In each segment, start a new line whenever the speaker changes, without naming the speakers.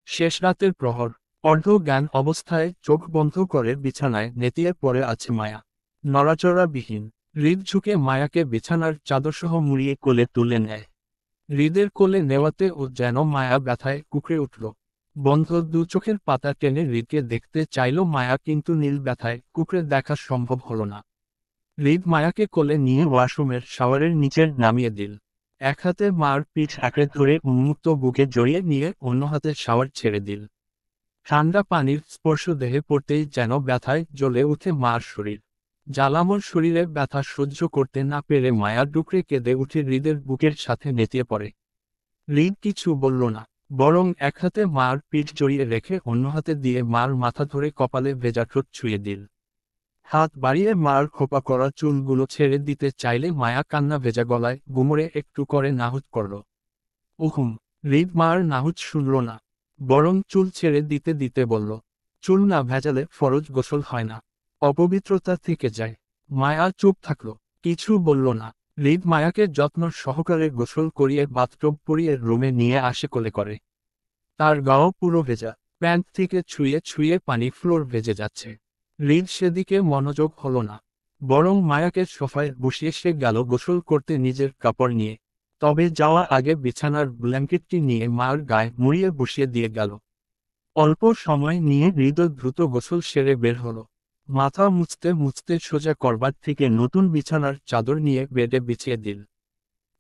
শেষ রাতের প্রহর। অর্ধ জ্ঞান অবস্থায় চোখ বন্ধ করে বিছানায় নেতিয়ে পড়ে আছে মায়া। নড়াচড়াবিহীন। হৃদ ঝুঁকে মায়াকে বিছানার চাদরসহ মুড়িয়ে কোলে তুলে নেয়। হৃদের কোলে নেওয়াতে ও যেন মায়া ব্যথায় কুঁকড়ে উঠল। বন্ধ দু চোখের পাতা টেনে হৃদকে দেখতে চাইল মায়া, কিন্তু নীল ব্যথায় কুঁকড়ে দেখা সম্ভব হলো না। হৃদ মায়াকে কোলে নিয়ে ওয়াশরুমের শাওয়ারের নিচে নামিয়ে দিল। এক হাতে মার পিঠ আঁকড়ে ধরে উন্মুক্ত বুকে জড়িয়ে নিয়ে অন্য হাতে শাওয়ার ছেড়ে দিল। ঠান্ডা পানির স্পর্শ দেহে পড়তেই যেন ব্যথায় জ্বলে ওঠে মার শরীর। জ্বালাময় শরীরে ব্যথা সহ্য করতে না পেরে মায়া ডুকরে কেঁদে উঠে হৃদের বুকের সাথে নেতিয়ে পড়ে। হৃদ কিছু বলল না, বরং এক হাতে মার পিঠ জড়িয়ে রেখে অন্য হাতে দিয়ে মার মাথা ধরে কপালে ভেজা ঠোঁট ছুঁয়ে দিল। হাত বাড়িয়ে মার খোপা করা চুলগুলো ছেড়ে দিতে চাইলে মায়া কান্না ভেজা গলায় গুমরে একটু করে নাহুত করল। উহুম। হৃদ মার নাহুত শুনল না, বরং চুল ছেড়ে দিতে দিতে বলল, চুল না ভেজালে ফরজ গোসল হয় না, অপবিত্রতা থেকে যায়। মায়া চুপ থাকল, কিছু বলল না। হৃদ মায়াকে যত্ন সহকারে গোসল করিয়ে বাথটব পরিয়ে রুমে নিয়ে আসে কোলে করে। তার গাও পুরো ভেজা, প্যান্ট থেকে ছুঁয়ে ছুঁয়ে পানি ফ্লোর ভেজে যাচ্ছে। হৃদ সেদিকে মনোযোগ হলো না, বরং মায়াকে সোফায় বসিয়ে সে গেল গোসল করতে নিজের কাপড় নিয়ে। তবে যাওয়া আগে বিছানার ব্ল্যাঙ্কেটটি নিয়ে মার গায়ে মুড়িয়ে বসিয়ে দিয়ে গেল। অল্প সময় নিয়ে হৃদ দ্রুত গোসল সেরে বের হলো। মাথা মুছতে মুছতে সোজা করবার থেকে নতুন বিছানার চাদর নিয়ে বেডে বিছিয়ে দিল।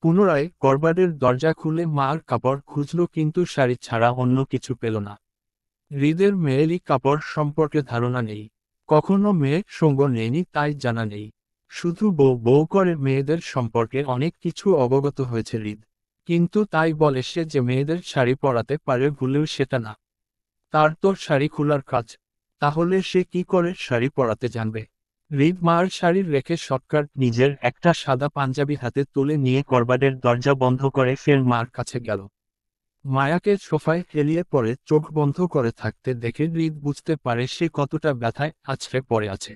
পুনরায় করবারের দরজা খুলে মার কাপড় খুঁজল, কিন্তু শাড়ি ছাড়া অন্য কিছু পেল না। হৃদের মেয়েলি কাপড় সম্পর্কে ধারণা নেই, কখনো মেয়ে সঙ্গ নেয়নি তাই জানা নেই। শুধু বউ বউ করে মেয়েদের সম্পর্কে অনেক কিছু অবগত হয়েছে হৃদ, কিন্তু তাই বলে সে যে মেয়েদের শাড়ি পরাতে পারে ভুলেও সেটা না। তার তো শাড়ি খোলার কাজ, তাহলে সে কি করে শাড়ি পরাতে জানবে? হৃদ মার শাড়ি রেখে শর্টকাট নিজের একটা সাদা পাঞ্জাবি হাতে তুলে নিয়ে করবারের দরজা বন্ধ করে ফের মার কাছে গেল। মায়াকে সোফায় হেলিয়ে পড়ে চোখ বন্ধ করে থাকতে দেখে হৃদ বুঝতে পারে সে কতটা ব্যথায় আছড়ে পড়ে আছে।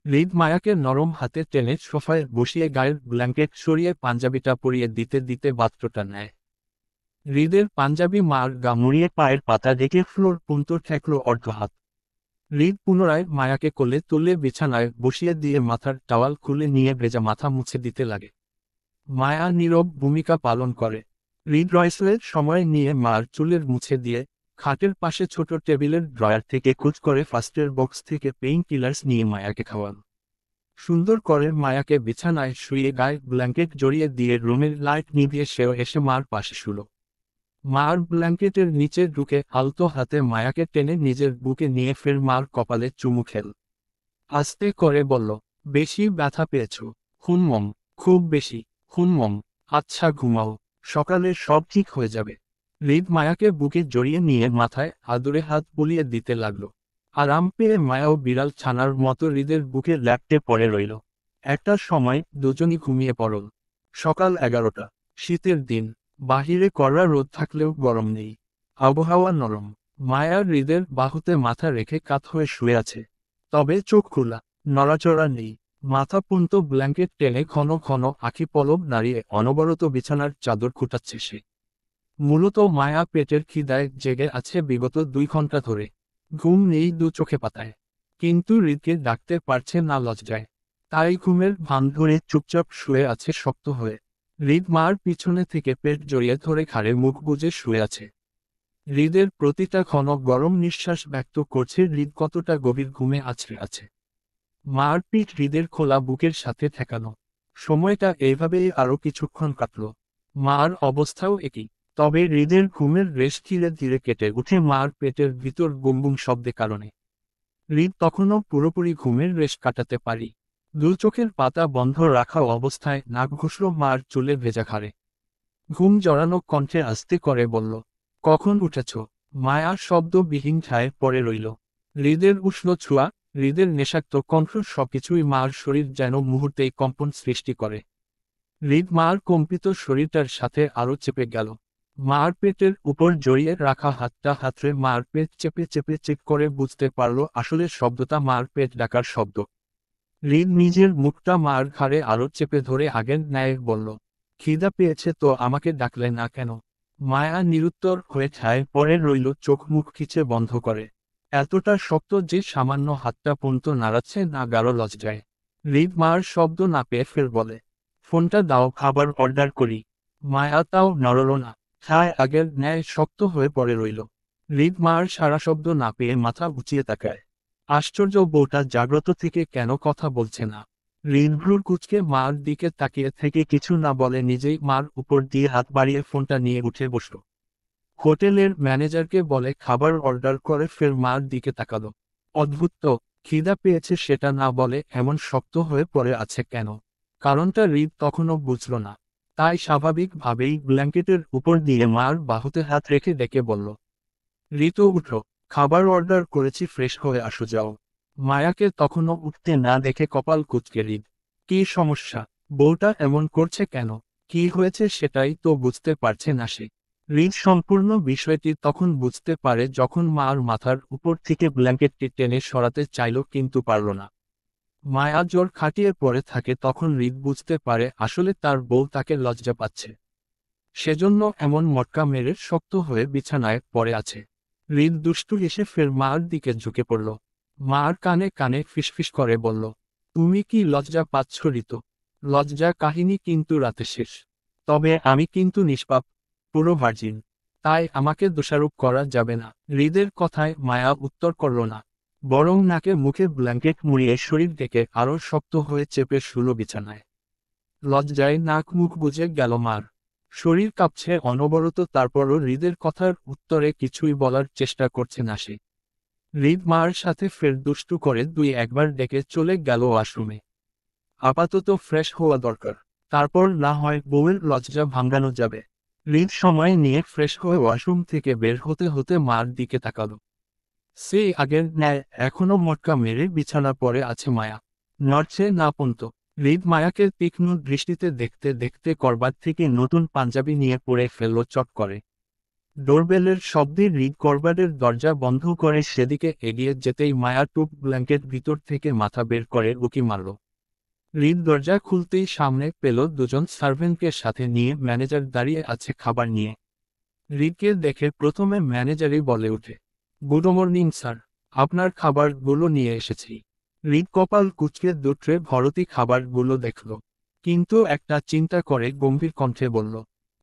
হৃদ মায়াকে নরম হাতে টেনে সোফায় বসিয়ে গায়ের ব্ল্যাঙ্কেট সরিয়ে পাঞ্জাবিটা পরিয়ে দিতে দিতে বাথরুমটা নেয়। হৃদের পাঞ্জাবি মার গা মুড়িয়ে পায়ের পাতা দেখে ফ্লোর পুন্ত ঠেকল অর্ধ হাত। হৃদ পুনরায় মায়াকে কোলে তুলে বিছানায় বসিয়ে দিয়ে মাথার টাওয়াল খুলে নিয়ে ভেজা মাথা মুছে দিতে লাগে। মায়া নীরব ভূমিকা পালন করে। হৃদ রয়েসের সময় নিয়ে মার চুলের মুছে দিয়ে খাটের পাশে ছোট টেবিলের ড্রয়ার থেকে খোঁজ করে ফার্স্টের বক্স থেকে পেইন কিলার্স নিয়ে মায়াকে খাওয়ান। সুন্দর করে মায়াকে বিছানায় শুয়ে গায়ে ব্ল্যাঙ্কেট জড়িয়ে দিয়ে রুমের লাইট নিভিয়ে সেও এসে মার পাশে শুলো। মার ব্ল্যাঙ্কেটের নিচে ঢুকে আলতো হাতে মায়াকে টেনে নিজের বুকে নিয়ে ফের মার কপালে চুমু খেল। আস্তে করে বলল, বেশি ব্যথা পেয়েছ? হুমম, খুব বেশি। হুমম, আচ্ছা ঘুমাও, সকালে সব ঠিক হয়ে যাবে। হৃদ মায়াকে বুকে জড়িয়ে নিয়ে মাথায় আদুরে হাত বুলিয়ে দিতে লাগল। আরাম পেয়ে মায়াও বিড়াল ছানার মতো হৃদের বুকে ল্যাপটে পড়ে রইল। একটা সময় দুজনই ঘুমিয়ে পড়ল। সকাল 11টা। শীতের দিন। বাহিরে কড়া রোদ থাকলেও গরম নেই। আবহাওয়া নরম। মায়া হৃদের বাহুতে মাথা রেখে কাত হয়ে শুয়ে আছে। তবে চোখ খোলা, নড়াচড়া নেই। মাথা পুন্ত ব্ল্যাঙ্কেট টেনে ঘন ঘন আঁখি পলক নাড়িয়ে অনবরত বিছানার চাদর খুঁটাচ্ছে সে। মূলত মায়া পেটের খিদায় জেগে আছে বিগত 2 ঘন্টা ধরে। ঘুম নেই দু চোখে পাতায়, কিন্তু হৃদকে ডাকতে পারছে না লজ্জায়। তাই ঘুমের ভান ধরে চুপচাপ শুয়ে আছে শক্ত হয়ে। হৃদ মার পিছনে থেকে পেট জড়িয়ে ধরে ঘাড়ে মুখ গুজে শুয়ে আছে। হৃদের প্রতিটা ক্ষণ গরম নিঃশ্বাস ব্যক্ত করছে হৃদ কতটা গভীর ঘুমে আছড়ে আছে। মার পিঠ হৃদের খোলা বুকের সাথে ঠেকানো। সময়টা এইভাবেই আরো কিছুক্ষণ কাটল। মার অবস্থাও একই। তবে হৃদের ঘুমের রেশ ধীরে ধীরে কেটে উঠে মার পেটের ভিতর গুমগুম শব্দে কারণে। হৃদ তখনও পুরোপুরি ঘুমের রেশ কাটাতে পারি। দু চোখের পাতা বন্ধ রাখা অবস্থায় নাক ঘুষল মার চুলে ভেজা ঘাড়ে। ঘুম জড়ানো কণ্ঠে আস্তে করে বলল, কখন উঠেছ? মায়া শব্দবিহীন ঠায় পড়ে রইল। হৃদের উষ্ণ ছোঁয়া, হৃদের নেশাক্ত কণ্ঠ সবকিছুই মার শরীর যেন মুহূর্তেই কম্পন সৃষ্টি করে। হৃদ মার কম্পিত শরীরটার সাথে আরো চেপে গেল। মার পেটের উপর জড়িয়ে রাখা হাতটা হাতড়ে মার পেট চেপে চেপে চেক করে বুঝতে পারল আসলে শব্দটা মার পেট ডাকার শব্দ। হৃদ নিজের মুখটা মার ঘাড়ে আরো চেপে ধরে আগের ন্যায় বলল, খিদা পেয়েছে তো আমাকে ডাকলে না কেন? মায়া নিরুত্তর হয়ে ঠায় পড়ে রইল, চোখ মুখ খিচে বন্ধ করে। এতটা শক্ত যে সামান্য হাতটা পর্যন্ত নাড়াচ্ছে না গাঢ় লজ্জায়। হৃদ মার শব্দ না পেয়ে ফের বলে, ফোনটা দাও, খাবার অর্ডার করি। মায়া তাও নড়ল না, ঠায় আগের ন্যায় শক্ত হয়ে পড়ে রইল। হৃদ মার সারা শব্দ না পেয়ে মাথা উঁচিয়ে তাকায়। আশ্চর্য, বউটা জাগ্রত থেকে কেন কথা বলছে না। হৃদভ্রুর কুঁচকে মার দিকে তাকিয়ে থেকে কিছু না বলে নিজেই মার উপর দিয়ে হাত বাড়িয়ে ফোনটা নিয়ে উঠে বসল। হোটেলের ম্যানেজারকে বলে খাবার অর্ডার করে ফের মার দিকে তাকালো। অদ্ভুত তো, খিদা পেয়েছে সেটা না বলে এমন শক্ত হয়ে পড়ে আছে কেন? কারণটা হৃদ তখনও বুঝল না। তাই স্বাভাবিকভাবেই ব্ল্যাঙ্কেটের উপর দিয়ে মার বাহুতে হাত রেখে ডেকে বলল, ঋতু উঠো, খাবার অর্ডার করেছি, ফ্রেশ হয়ে আসো যাও। মায়াকে তখনও উঠতে না দেখে কপাল কুঁচকে হৃদ। কী সমস্যা? বউটা এমন করছে কেন? কি হয়েছে সেটাই তো বুঝতে পারছে না সে। হৃদ সম্পূর্ণ বিষয়টি তখন বুঝতে পারে যখন মার মাথার উপর থেকে ব্ল্যাঙ্কেটটি টেনে সরাতে চাইল কিন্তু পারল না। মায়া জোর খাটিয়ে পড়ে থাকে, তখন হৃদ বুঝতে পারে আসলে তার বউ তাকে লজ্জা পাচ্ছে। সেজন্য এমন মটকা মেরে শক্ত হয়ে বিছানায় পড়ে আছে। হৃদ দুষ্টু হেসে ফের মার দিকে ঝুঁকে পড়ল। মার কানে কানে ফিসফিস করে বলল, তুমি কি লজ্জা পাচ্ছ ঋতু? লজ্জা কাহিনী কিন্তু রাতে শেষ। তবে আমি কিন্তু নিষ্পাপ, পুরো ভার্জিন। তাই আমাকে দোষারোপ করা যাবে না। হৃদের কথায় মায়া উত্তর করল না, বরং নাকে মুখে ব্ল্যাঙ্কেট মুড়িয়ে শরীর থেকে আরও শক্ত হয়ে চেপে শুলো বিছানায়। লজ্জায় নাক মুখ বুজে গেল মার। শরীর কাঁপছে অনবরত, তারপরও হৃদের কথার উত্তরে কিছুই বলার চেষ্টা করছে না সে। হৃদ মার সাথে ফের দুষ্টু করে দুই একবার ডেকে চলে গেল ওয়াশরুমে। আপাতত ফ্রেশ হওয়া দরকার, তারপর না হয় বউয়ের লজ্জা ভাঙানো যাবে। হৃদ সময় নিয়ে ফ্রেশ হয়ে ওয়াশরুম থেকে বের হতে হতে মার দিকে তাকালো। সেই আগের ন্যায় এখনো মটকা মেরে বিছানা পড়ে আছে মায়া, নড়ছে না পন্ত। হৃদ মায়াকে তীক্ষ্ণ দৃষ্টিতে দেখতে দেখতে করবার থেকে নতুন পাঞ্জাবি নিয়ে পড়ে ফেলল চট করে। ডোরবেলের শব্দে হৃদ করবারের দরজা বন্ধ করে সেদিকে এগিয়ে যেতেই মায়া টুপ ব্ল্যাঙ্কেট ভিতর থেকে মাথা বের করে উকি মারল। হৃদ দরজা খুলতেই সামনে পেল দুজন সার্ভেন্টকে সাথে নিয়ে ম্যানেজার দাঁড়িয়ে আছে খাবার নিয়ে। হৃদকে দেখে প্রথমে ম্যানেজারই বলে ওঠে, গুড মর্নিং স্যার, আপনার খাবারগুলো নিয়ে এসেছি। হৃদ কপাল কুঁচকে দুট্রে ভরতি খাবারগুলো দেখল, কিন্তু একটা চিন্তা করে গম্ভীর কণ্ঠে বলল,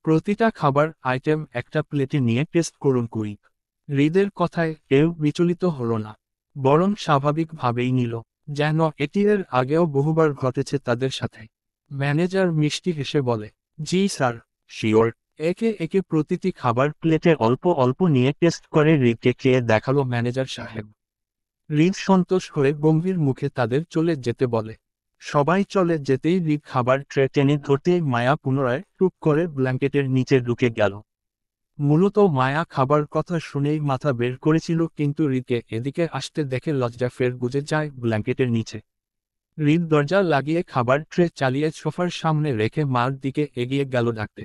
প্রতিটা খাবার আইটেম একটা প্লেটে নিয়ে টেস্ট করুন কুইক। হৃদের কথায় কেউ বিচলিত হলো না, বরং স্বাভাবিকভাবেই নিল, যেন এটি এর আগেও বহুবার ঘটেছে তাদের সাথে। ম্যানেজার মিষ্টি হেসে বলে, জি স্যার, শিওর। একে একে প্রতিটি খাবার প্লেটে অল্প অল্প নিয়ে টেস্ট করে হৃদকে খেয়ে দেখালো ম্যানেজার সাহেব। হৃদ সন্তোষ হয়ে গম্ভীর মুখে তাদের চলে যেতে বলে। সবাই চলে যেতেই হৃদ খাবার ট্রে টেনে ধরতেই মায়া পুনরায় টুপ করে ব্ল্যাঙ্কেটের নিচে ঢুকে গেল। মূলত মায়া খাবার কথা শুনেই মাথা বের করেছিল, কিন্তু হৃদকে এদিকে আসতে দেখে লজ্জা ফের গুজে যায় ব্ল্যাঙ্কেটের নিচে। হৃদ দরজা লাগিয়ে খাবার ট্রে চালিয়ে সোফার সামনে রেখে মার দিকে এগিয়ে গেল ডাকতে।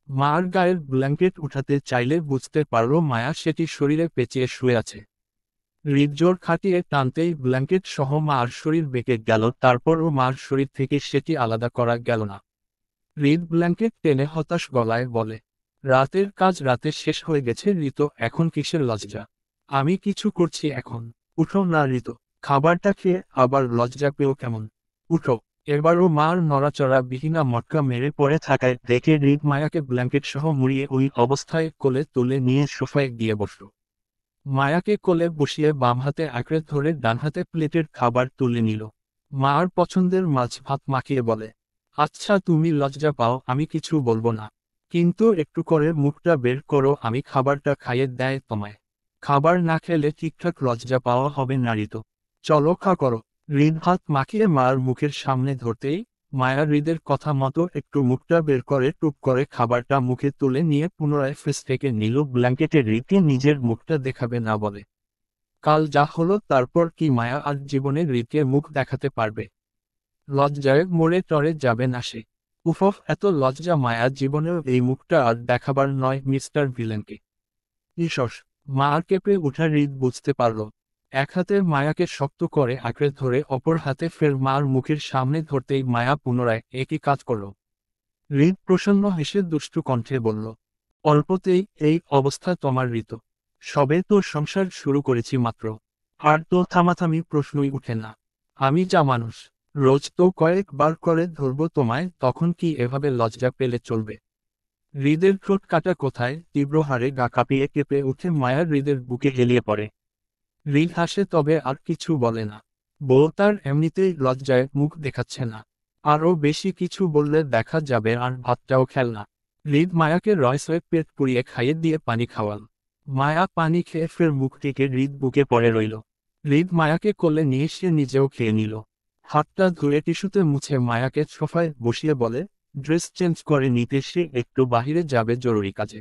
মার গায়ের ব্ল্যাঙ্কেট উঠাতে চাইলে বুঝতে পারল মায়া সেটি শরীরে পেঁচিয়ে শুয়ে আছে। হৃদ জোর খাটিয়ে টানতেই ব্ল্যাঙ্কেট সহ মার শরীর বেঁকে গেল, তারপরও মার শরীর থেকে সেটি আলাদা করা গেল না। হৃদ ব্ল্যাঙ্কেট টেনে হতাশ গলায় বলে, রাতের কাজ রাতে শেষ হয়ে গেছে ঋতু, এখন কিসের লজ্জা? আমি কিছু করছি এখন। উঠো না ঋতু, খাবারটা খেয়ে আবার লজ্জা পেও কেমন? উঠো। এবারও মার নড়াচড়া বিহীনা মটকা মেরে পড়ে থাকায় দেখে হৃদ মায়াকে ব্ল্যাঙ্কেট সহ মুড়িয়ে ওই অবস্থায় কোলে তুলে নিয়ে সোফায় গিয়ে বসল। মায়াকে কোলে বসিয়ে বাম হাতে আঁকড়ে ধরে ডান হাতে প্লেটের খাবার তুলে নিল। মার পছন্দের মাছ ভাত মাখিয়ে বলে, আচ্ছা তুমি লজ্জা পাও, আমি কিছু বলবো না, কিন্তু একটু করে মুখটা বের করো, আমি খাবারটা খাইয়ে দেয় তোমায়। খাবার না খেলে ঠিকঠাক লজ্জা পাওয়া হবে না ঋতু, চলো খা করো। হৃদ ভাত মাখিয়ে মার মুখের সামনে ধরতেই মায়া হৃদের কথা মতো একটু মুখটা বের করে টুপ করে খাবারটা মুখে তুলে নিয়ে পুনরায় ফ্রিজ থেকে নিল ব্ল্যাঙ্কেটে। হৃদকে নিজের মুখটা দেখাবে না বলে, কাল যা হলো তারপর কি মায়া আজ জীবনে হৃদকে মুখ দেখাতে পারবে? লজ্জায় মরে টরে যাবে না সে। উফ, এত লজ্জা মায়া জীবনেও এই মুখটা আর দেখাবার নয় মিস্টার ভিলেনকে। ঈশ্বস। মা কেঁপে উঠা হৃদ বুঝতে পারল। এক হাতে মায়াকে শক্ত করে আঁকড়ে ধরে অপর হাতে ফের মার মুখের সামনে ধরতেই মায়া পুনরায় একই কাজ করল। হৃদ প্রসন্ন হেসে দুষ্টু কণ্ঠে বলল, অল্পতেই এই অবস্থা তোমার ঋত। সবে তো সংসার শুরু করেছি মাত্র। আর তো থামাথামি প্রশ্নই উঠে না। আমি যা মানুষ, রোজ তো কয়েকবার করে ধরবো তোমায়, তখন কি এভাবে লজ্জা পেলে চলবে? হৃদের ঠোঁট কাটা কোথায় তীব্র হারে গা কাঁপিয়ে কেঁপে উঠে মায়ার হৃদের বুকে হেলিয়ে পড়ে। হৃদ হাসে, তবে আর কিছু বলে না। বউ তার এমনিতেই লজ্জায় মুখ দেখাচ্ছে না। আরও বেশি কিছু বললে দেখা যাবে আর ভাতটাও খেল না। হৃদ মায়াকে রয়সয়ে পেট পুড়িয়ে খাইয়ে দিয়ে পানি খাওয়াল। মায়া পানি খেয়ে ফের মুখ থেকে হৃদ বুকে পড়ে রইল। হৃদ মায়াকে কোলে নিয়ে সে নিজেও খেয়ে নিল। হাতটা ধুয়ে টিস্যুতে মুছে মায়াকে সোফায় বসিয়ে বলে, ড্রেস চেঞ্জ করে নিতে সে একটু বাহিরে যাবে জরুরি কাজে।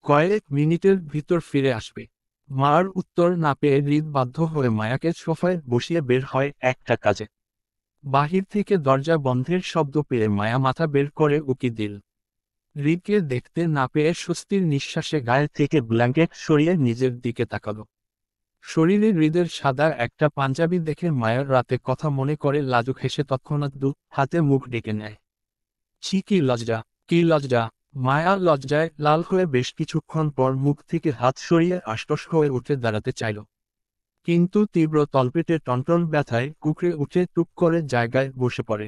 কয়েক মিনিটের ভিতর ফিরে আসবে। মার উত্তর না পেয়ে হৃদ বাধ্য হয়ে মায়াকে সোফায় বসিয়ে বের হয় একটা কাজে। বাহির থেকে দরজা বন্ধের শব্দ পেয়ে মায়া মাথা বের করে উকি দিল। হৃদকে দেখতে না পেয়ে স্বস্তির নিঃশ্বাসে গায়ে থেকে ব্ল্যাঙ্কেট সরিয়ে নিজের দিকে তাকালো। শরীরে হৃদের সাদা একটা পাঞ্জাবি দেখে মায়ার রাতে কথা মনে করে লাজুক হেসে তৎক্ষণাৎ দু হাতে মুখ ডেকে নেয়। ছি, কি লজ্জা, কি লজ্জা! মায়া লজ্জায় লাল হয়ে বেশ কিছুক্ষণ পর মুখ থেকে হাত সরিয়ে আশ্বাস হয়ে উঠে দাঁড়াতে চাইল। কিন্তু তীব্র তলপেটে টনটন ব্যথায় কুঁকড়ে উঠে টুপ করে জায়গায় বসে পড়ে।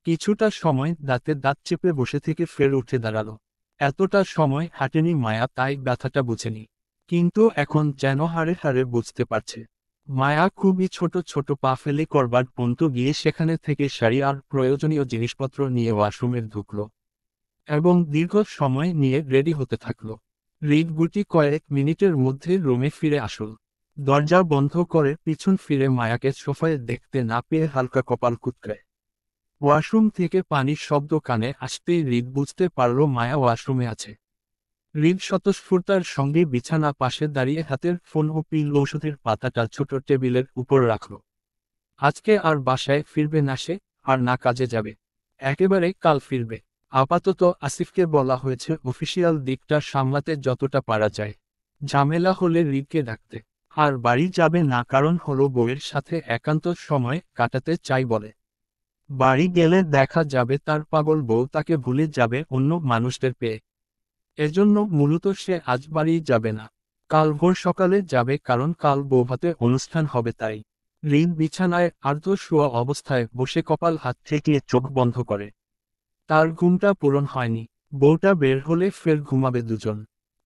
কিছুটা সময় দাঁতে দাঁত চেপে বসে থেকে ফের উঠে দাঁড়ালো। এতটা সময় হাঁটেনি মায়া, তাই ব্যথাটা বুঝেনি। কিন্তু এখন যেন হাড়ে হাড়ে বুঝতে পারছে। মায়া খুবই ছোট ছোট পা ফেলে করবার পর্যন্ত গিয়ে সেখানে থেকে শাড়ি আর প্রয়োজনীয় জিনিসপত্র নিয়ে ওয়াশরুমে ঢুকল এবং দীর্ঘ সময় নিয়ে রেডি হতে থাকল। হৃদ গুটি কয়েক মিনিটের মধ্যে রুমে ফিরে আসল। দরজা বন্ধ করে পিছন ফিরে মায়াকে সোফায় দেখতে না পেয়ে হালকা কপাল কুঁচকায়। ওয়াশরুম থেকে পানির শব্দ কানে আসতেই হৃদ বুঝতে পারল মায়া ওয়াশরুমে আছে। হৃদ স্বতঃস্ফূর্তার সঙ্গে বিছানা পাশে দাঁড়িয়ে হাতের ফোন ও পিল ঔষধের পাতাটা ছোট টেবিলের উপর রাখল। আজকে আর বাসায় ফিরবে না সে, আর না কাজে যাবে। একেবারে কাল ফিরবে। আপাতত আসিফকে বলা হয়েছে অফিসিয়াল দিকটা সামলাতে যতটা পারা যায়। ঝামেলা হলে হৃদকে ডাকতে। আর বাড়ি যাবে না, কারণ হলো বউয়ের সাথে একান্ত সময় কাটাতে চাই বলে। বাড়ি গেলে দেখা যাবে তার পাগল বউ তাকে ভুলে যাবে অন্য মানুষদের পেয়ে। এজন্য মূলত সে আজ বাড়ি যাবে না। কাল ভোর সকালে যাবে, কারণ কাল বৌভাতে অনুষ্ঠান হবে তাই। হৃদ বিছানায় আর্দ্র শোয়া অবস্থায় বসে কপাল হাত ঠেকিয়ে চোখ বন্ধ করে। তার ঘুমটা পূরণ হয়নি। বউটা বের হলে ফের ঘুমাবে দুজন।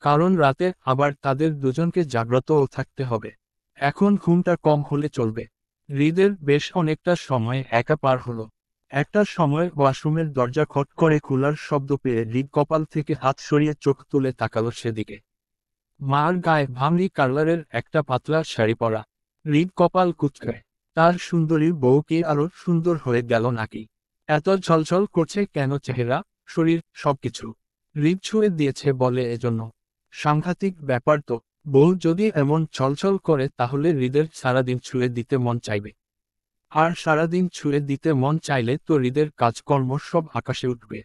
কারণ রাতে আবার তাদের দুজনকে জাগ্রতও থাকতে হবে। এখন ঘুমটা কম হলে চলবে। হৃদের বেশ অনেকটা সময় একা পার হলো। একটা সময় ওয়াশরুমের দরজা খট করে খোলার শব্দ পেয়ে হৃদ কপাল থেকে হাত সরিয়ে চোখ তুলে তাকালো সেদিকে। মার গায়ে ভামরি কালারের একটা পাতলা শাড়ি পরা। হৃদ কপাল কুঁচকায়। তার সুন্দরী বউ কি আরো সুন্দর হয়ে গেল নাকি? এত ঝলঝল করছে কেন চেহারা, শরীর, সবকিছু? হৃদ ছুঁয়ে দিয়েছে বলে এজন্য। সাংঘাতিক ব্যাপার তো। বউ যদি এমন ছলছল করে তাহলে হৃদের সারাদিন ছুঁয়ে দিতে মন চাইবে। আর সারাদিন ছুঁয়ে দিতে মন চাইলে তো হৃদের কাজকর্ম সব আকাশে উঠবে।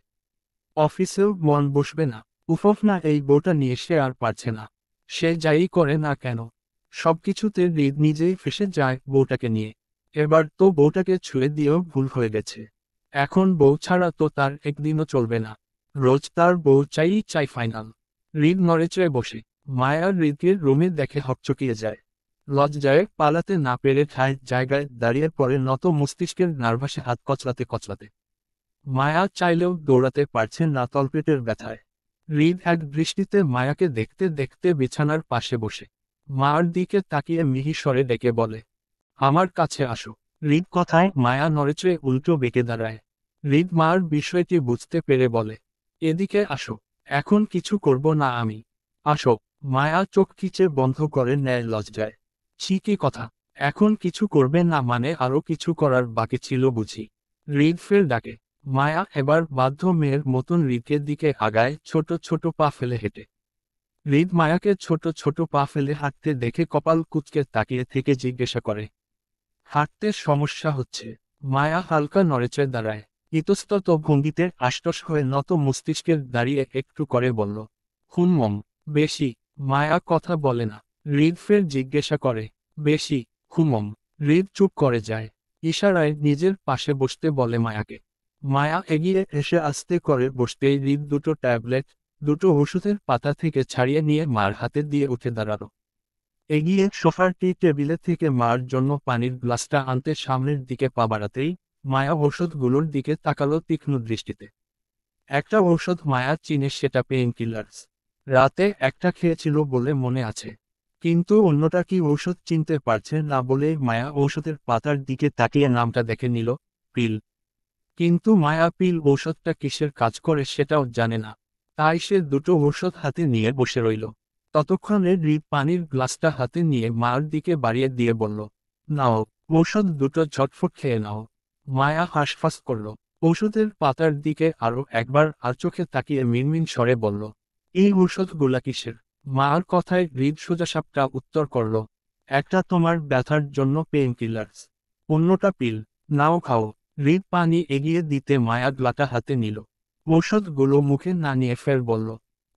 অফিসেও মন বসবে না। উফফ, না, এই বউটা নিয়ে সে আর পারছে না। সে যাই করে না কেন, সবকিছুতে হৃদ নিজেই ফেঁসে যায় বউটাকে নিয়ে। এবার তো বউটাকে ছুঁয়ে দিয়েও ভুল হয়ে গেছে। এখন বউ ছাড়া তো তার একদিনও চলবে না। রোজ তার বউ চাই চাই ফাইনাল। হৃদ নড়েচড়ে বসে। মায়া হৃদকে রুমে দেখে হকচকিয়ে যায়। লজ্জায় পালাতে না পেরে ঠায় জায়গায় দাঁড়িয়ে পড়ে নত মস্তিষ্কের নার্ভাসে হাত কচলাতে কচলাতে। মায়া চাইলেও দৌড়াতে পারছে না তলপেটের ব্যথায়। হৃদ এক দৃষ্টিতে মায়াকে দেখতে দেখতে বিছানার পাশে বসে মার দিকে তাকিয়ে মিহি স্বরে ডেকে বলে, আমার কাছে আসো। হৃদ কথায় মায়া নড়েচড়ে উল্টো বেঁকে দাঁড়ায়। হৃদ মার বিষয়টি বুঝতে পেরে বলে, এদিকে আসো। এখন কিছু করব না আমি। আসো। মায়া চোখ খিচে বন্ধ করে নেয় লজ্জায়। ছি, কি কথা! এখন কিছু করবে না মানে আরো কিছু করার বাকি ছিল বুঝি? হৃদ ফের ডাকে। মায়া এবার বাধ্য মেয়ের মতন হৃদের দিকে আগায়, ছোট ছোট পা ফেলে হেঁটে। হৃদ মায়াকে ছোট ছোট পা ফেলে হাঁটতে দেখে কপাল কুঁচকে তাকিয়ে থেকে জিজ্ঞাসা করে, হাঁটতে সমস্যা হচ্ছে? মায়া হালকা নড়েচড়ে দাঁড়ায়। ইতস্তত ভঙ্গিতে আশ্বাস হয়ে নত মস্তিষ্কের দাঁড়িয়ে একটু করে বলল, হুমম। বেশি? মায়া কথা বলে না। হৃদ ফের জিজ্ঞাসা করে, বেশি? হুমম। হৃদ চুপ করে যায়। ইশারায় নিজের পাশে বসতে বলে মায়াকে। মায়া এগিয়ে এসে আস্তে করে বসতেই হৃদ দুটো ট্যাবলেট দুটো ওষুধের পাতা থেকে ছাড়িয়ে নিয়ে মার হাতে দিয়ে উঠে দাঁড়ালো। এগিয়ে সোফার টি টেবিলে থেকে মার জন্য পানির গ্লাসটা আনতে সামনের দিকে পা বাড়াতেই মায়া ঔষধগুলোর দিকে তাকালো তীক্ষ্ণ দৃষ্টিতে। একটা ঔষধ মায়া চিনে, সেটা পেইন কিলার্স। রাতে একটা খেয়েছিল বলে মনে আছে, কিন্তু অন্যটা কি ঔষধ চিনতে পারছে না বলে মায়া ঔষধের পাতার দিকে তাকিয়ে নামটা দেখে নিল, পিল। কিন্তু মায়া পিল ঔষধটা কিসের কাজ করে সেটাও জানে না, তাই সে দুটো ঔষধ হাতে নিয়ে বসে রইল। ততক্ষণে রিপ পানির গ্লাসটা হাতে নিয়ে মার দিকে বাড়িয়ে দিয়ে বলল, নাও, ঔষধ দুটো ঝটফট খেয়ে নাও। মায়া হাঁসফাঁস করল, ঔষধের পাতার দিকে আরো একবার আর চোখে তাকিয়ে মিনমিন স্বরে বলল, এই ঔষধগুলা কিসের? মার কথায় হৃদ সোজাসাপটা উত্তর করল, একটা তোমার ব্যথার জন্য পেইন কিলার্স, অন্যটা পিল, নাও খাও। হৃদ পানি এগিয়ে দিতে মায়া গ্লাটা হাতে নিল, ঔষধগুলো মুখে না নিয়ে ফের বলল,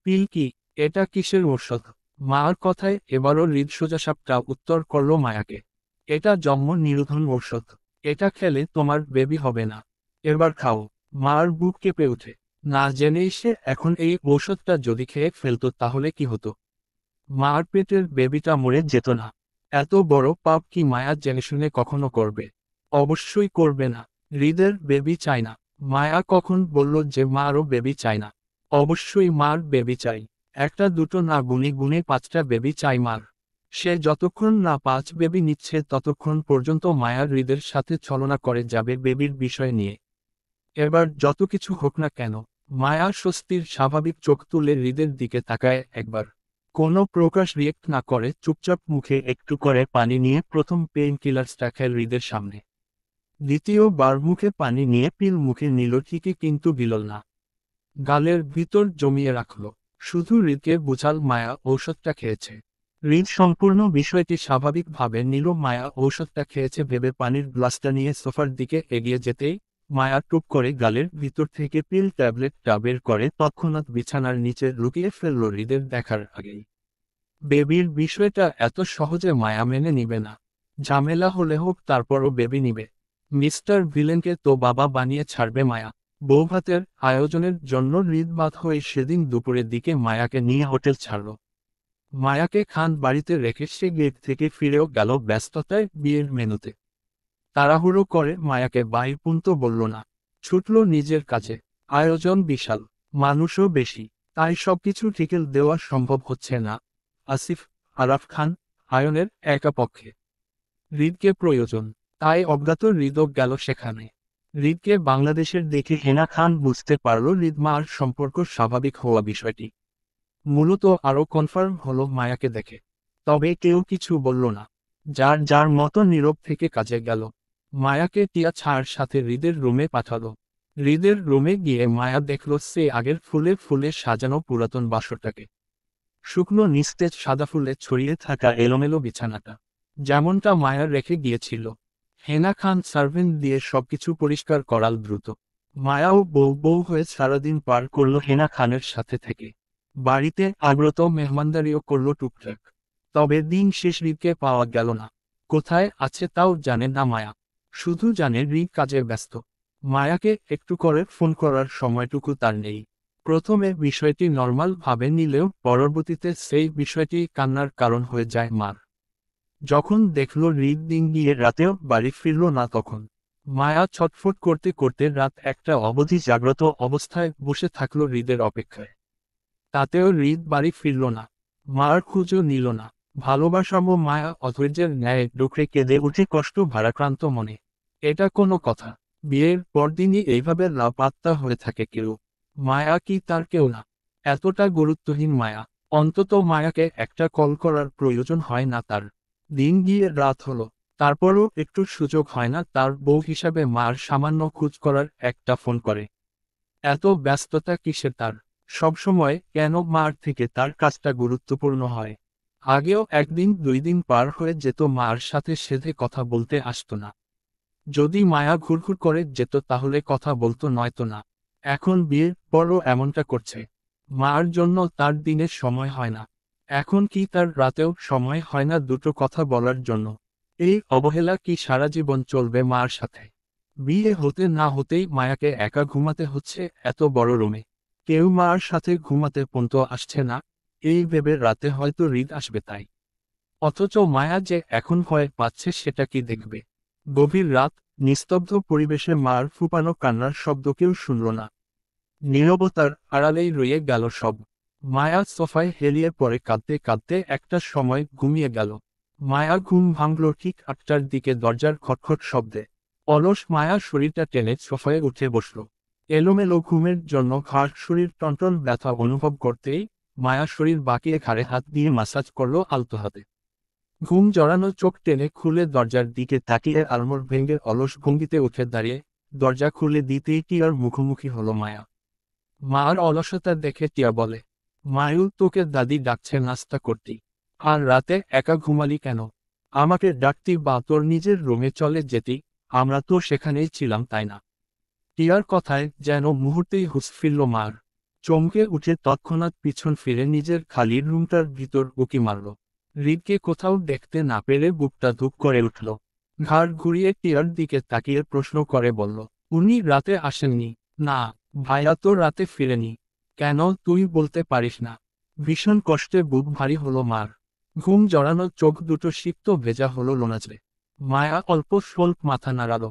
পিল কি? এটা কিসের ঔষধ? মার কথায় এবারও হৃদ সোজাসাপটা উত্তর করল মায়াকে, এটা জন্ম নিরোধন ঔষধ, এটা খেলে তোমার বেবি হবে না, এবার খাও। মার বুক কেঁপে ওঠে, না জেনেই সে এখন এই ঔষধটা যদি খেয়ে ফেলতো তাহলে কি হতো? মার পেটের বেবিটা মরে যেত না। এত বড় পাপ কি মায়া জেনে শুনে কখনো করবে? অবশ্যই করবে না। হৃদের বেবি চায় না। মায়া কখন বলল যে মারও বেবি চায় না? অবশ্যই মার বেবি চাই। একটা দুটো না, গুনে গুনে 5টা বেবি চাই মার। সে যতক্ষণ না 5 বেবি নিচ্ছে ততক্ষণ পর্যন্ত মায়ার হৃদের সাথে ছলনা করে যাবে বেবির বিষয় নিয়ে। এবার যত কিছু হোক না কেন, মায়া স্বস্তির স্বাভাবিক চোখ তুলে হৃদের দিকে তাকায় একবার। কোনো প্রকাশ রিয়েক্ট না করে চুপচাপ মুখে একটু করে পানি নিয়ে প্রথম পেইন কিলার্সটা খেল হৃদের সামনে। দ্বিতীয়বার মুখে পানি নিয়ে পিল মুখে নিল ঠিকই, কিন্তু গিলল না, গালের ভিতর জমিয়ে রাখল। শুধু হৃদকে বুঝাল মায়া ঔষধটা খেয়েছে। হৃদ সম্পূর্ণ বিষয়টি স্বাভাবিকভাবে নিল। মায়া ঔষধটা খেয়েছে ভেবে পানির গ্লাসটা নিয়ে সোফার দিকে এগিয়ে যেতেই মায়া টুপ করে গালের ভিতর থেকে পিল ট্যাবলেটটা বের করে তৎক্ষণাৎ বিছানার নিচে লুকিয়ে ফেলল হৃদের দেখার আগেই। বেবির বিষয়টা এত সহজে মায়া মেনে নিবে না। ঝামেলা হলে হোক, তারপরও বেবি নিবে। মিস্টার ভিলেনকে তো বাবা বানিয়ে ছাড়বে মায়া। বৌভাতের আয়োজনের জন্য হৃদবাদ হয়ে সেদিন দুপুরের দিকে মায়াকে নিয়ে হোটেল ছাড়ল। মায়াকে খান বাড়িতে রেখে সে গেট থেকে ফিরেও গেল ব্যস্ততায় বিয়ের মেনুতে। তাড়াহুড়ো করে মায়াকে বাই পুনতো বলল না, ছুটল নিজের কাজে। আয়োজন বিশাল, মানুষও বেশি, তাই সবকিছু ঠিকেল দেওয়া সম্ভব হচ্ছে না আসিফ, আরাফ খান, আয়নের একা পক্ষে। হৃদকে প্রয়োজন, তাই অজ্ঞাত হৃদও গেল সেখানে। হৃদকে বাংলাদেশের দেখে হেনা খান বুঝতে পারল হৃদ মার সম্পর্ক স্বাভাবিক হওয়া বিষয়টি। মূলত আরও কনফার্ম হলো মায়াকে দেখে। তবে কেউ কিছু বলল না, যার যার মতো নীরব থেকে কাজে গেল। মায়াকে টিয়া ছাড় সাথে হৃদের রুমে পাঠালো। হৃদের রুমে গিয়ে মায়া দেখল সে আগের ফুলে ফুলে সাজানো পুরাতন বাসরটাকে। শুকনো নিস্তেজ সাদা ফুলে ছড়িয়ে থাকা এলোমেলো বিছানাটা যেমনটা মায়া রেখে গিয়েছিল। হেনা খান সার্ভেন্ট দিয়ে সবকিছু পরিষ্কার করাল দ্রুত। মায়াও বউ বউ হয়ে সারাদিন পার করল হেনা খানের সাথে থেকে। বাড়িতে আগত মেহমানদারিও করল টুকটাক। তবে দিন শেষ হৃদকে পাওয়া গেল না। কোথায় আছে তাও জানে না মায়া, শুধু জানে হৃদ কাজে ব্যস্ত। মায়াকে একটু করে ফোন করার সময়টুকু তার নেই। প্রথমে বিষয়টি নর্মাল ভাবে নিলেও পরবর্তীতে সেই বিষয়টি কান্নার কারণ হয়ে যায় মার। যখন দেখল হৃদ দিন গিয়ে রাতেও বাড়ি ফিরল না, তখন মায়া ছটফট করতে করতে রাত 1টা অবধি জাগ্রত অবস্থায় বসে থাকল হৃদের অপেক্ষায়। তাতেও হৃদ বাড়ি ফিরল না, মার খুঁজও নিল না। ভালোবাসামো মায়া অধৈর্যের ন্যায় ডুকরে কেঁদে উঠে কষ্ট ভারাক্রান্ত মনে। এটা কোনো কথা? বিয়ের পরদিনই এইভাবে লাপাত্তা হয়ে থাকে কেউ। মায়া কি তার কেউ না? এতটা গুরুত্বহীন মায়া? অন্তত মায়াকে একটা কল করার প্রয়োজন হয় না তার? দিন গিয়ে রাত হলো, তারপরও একটু সুযোগ হয় না তার বউ হিসাবে মার সামান্য খোঁজ করার, একটা ফোন করে। এত ব্যস্ততা কিসের তার? সবসময় কেন মার থেকে তার কাজটা গুরুত্বপূর্ণ হয়? আগেও 1 দিন 2 দিন পার হয়ে যেত মার সাথে সেধে কথা বলতে আসতো না। যদি মায়া ঘুরঘুর করে যেত তাহলে কথা বলতো, নয়তো না। এখন বিয়ের পরও এমনটা করছে। মার জন্য তার দিনের সময় হয় না। এখন কি তার রাতেও সময় হয় না দুটো কথা বলার জন্য? এই অবহেলা কি সারা জীবন চলবে মার সাথে? বিয়ে হতে না হতেই মায়াকে একা ঘুমাতে হচ্ছে এত বড় রুমে। কেউ মার সাথে ঘুমাতে পর্যন্ত আসছে না, এই ভেবে রাতে হয়তো হৃদ আসবে তাই। অথচ মায়া যে এখন ভয় পাচ্ছে সেটা কি দেখবে। গভীর রাত, নিস্তব্ধ পরিবেশে মার ফুপানো কান্নার শব্দ কেউ শুনল না। নীরবতার আড়ালেই রয়ে গেল সব। মায়া সোফায় হেলিয়ে পড়ে কাঁদতে কাঁদতে একটা সময় ঘুমিয়ে গেল। মায়া ঘুম ভাঙল ঠিক 8টার দিকে দরজার খটখট শব্দে। অলস মায়া শরীরটা টেনে সোফায় উঠে বসল। এলোমেলো ঘুমের জন্য ঘাড় শরীর টনটন ব্যথা অনুভব করতেই মায়া শরীর বাঁকিয়ে ঘাড়ে হাত দিয়ে মাসাজ করল আলতো হাতে। ঘুম জড়ানো চোখ টেনে খুলে দরজার দিকে তাকিয়ে আলমোড় ভেঙে অলস ভঙ্গিতে উঠে দাঁড়িয়ে দরজা খুলে দিতেই টিয়ার মুখোমুখি হলো মায়া। মার অলসতা দেখে টিয়া বলে, মায়ু তোকে দাদি ডাকছে নাস্তা করতি। আর রাতে একা ঘুমালি কেন? আমাকে ডাকতি বা তোর নিজের রুমে চলে যেতি, আমরা তো সেখানেই ছিলাম তাই না? টিয়ার কথায় যেন মুহূর্তেই হুঁশ ফিরল মার। চমকে উঠে তৎক্ষণাৎ পিছন ফিরে নিজের খালি রুমটার ভিতর উকি মারল। হৃদকে কোথাও দেখতে না পেরে বুকটা ধুপ করে উঠল। ঘাড় ঘুরিয়ে টিয়ার দিকে তাকিয়ে প্রশ্ন করে বলল, উনি রাতে আসেননি? না, ভাইয়া তো রাতে ফিরেনি। কেন তুই বলতে পারিস না? ভীষণ কষ্টে বুক ভারী হলো মার। ঘুম জড়ানো চোখ দুটো সিক্ত ভেজা হলো লোনাচড়ে। মায়া অল্প স্বল্প মাথা নাড়াল,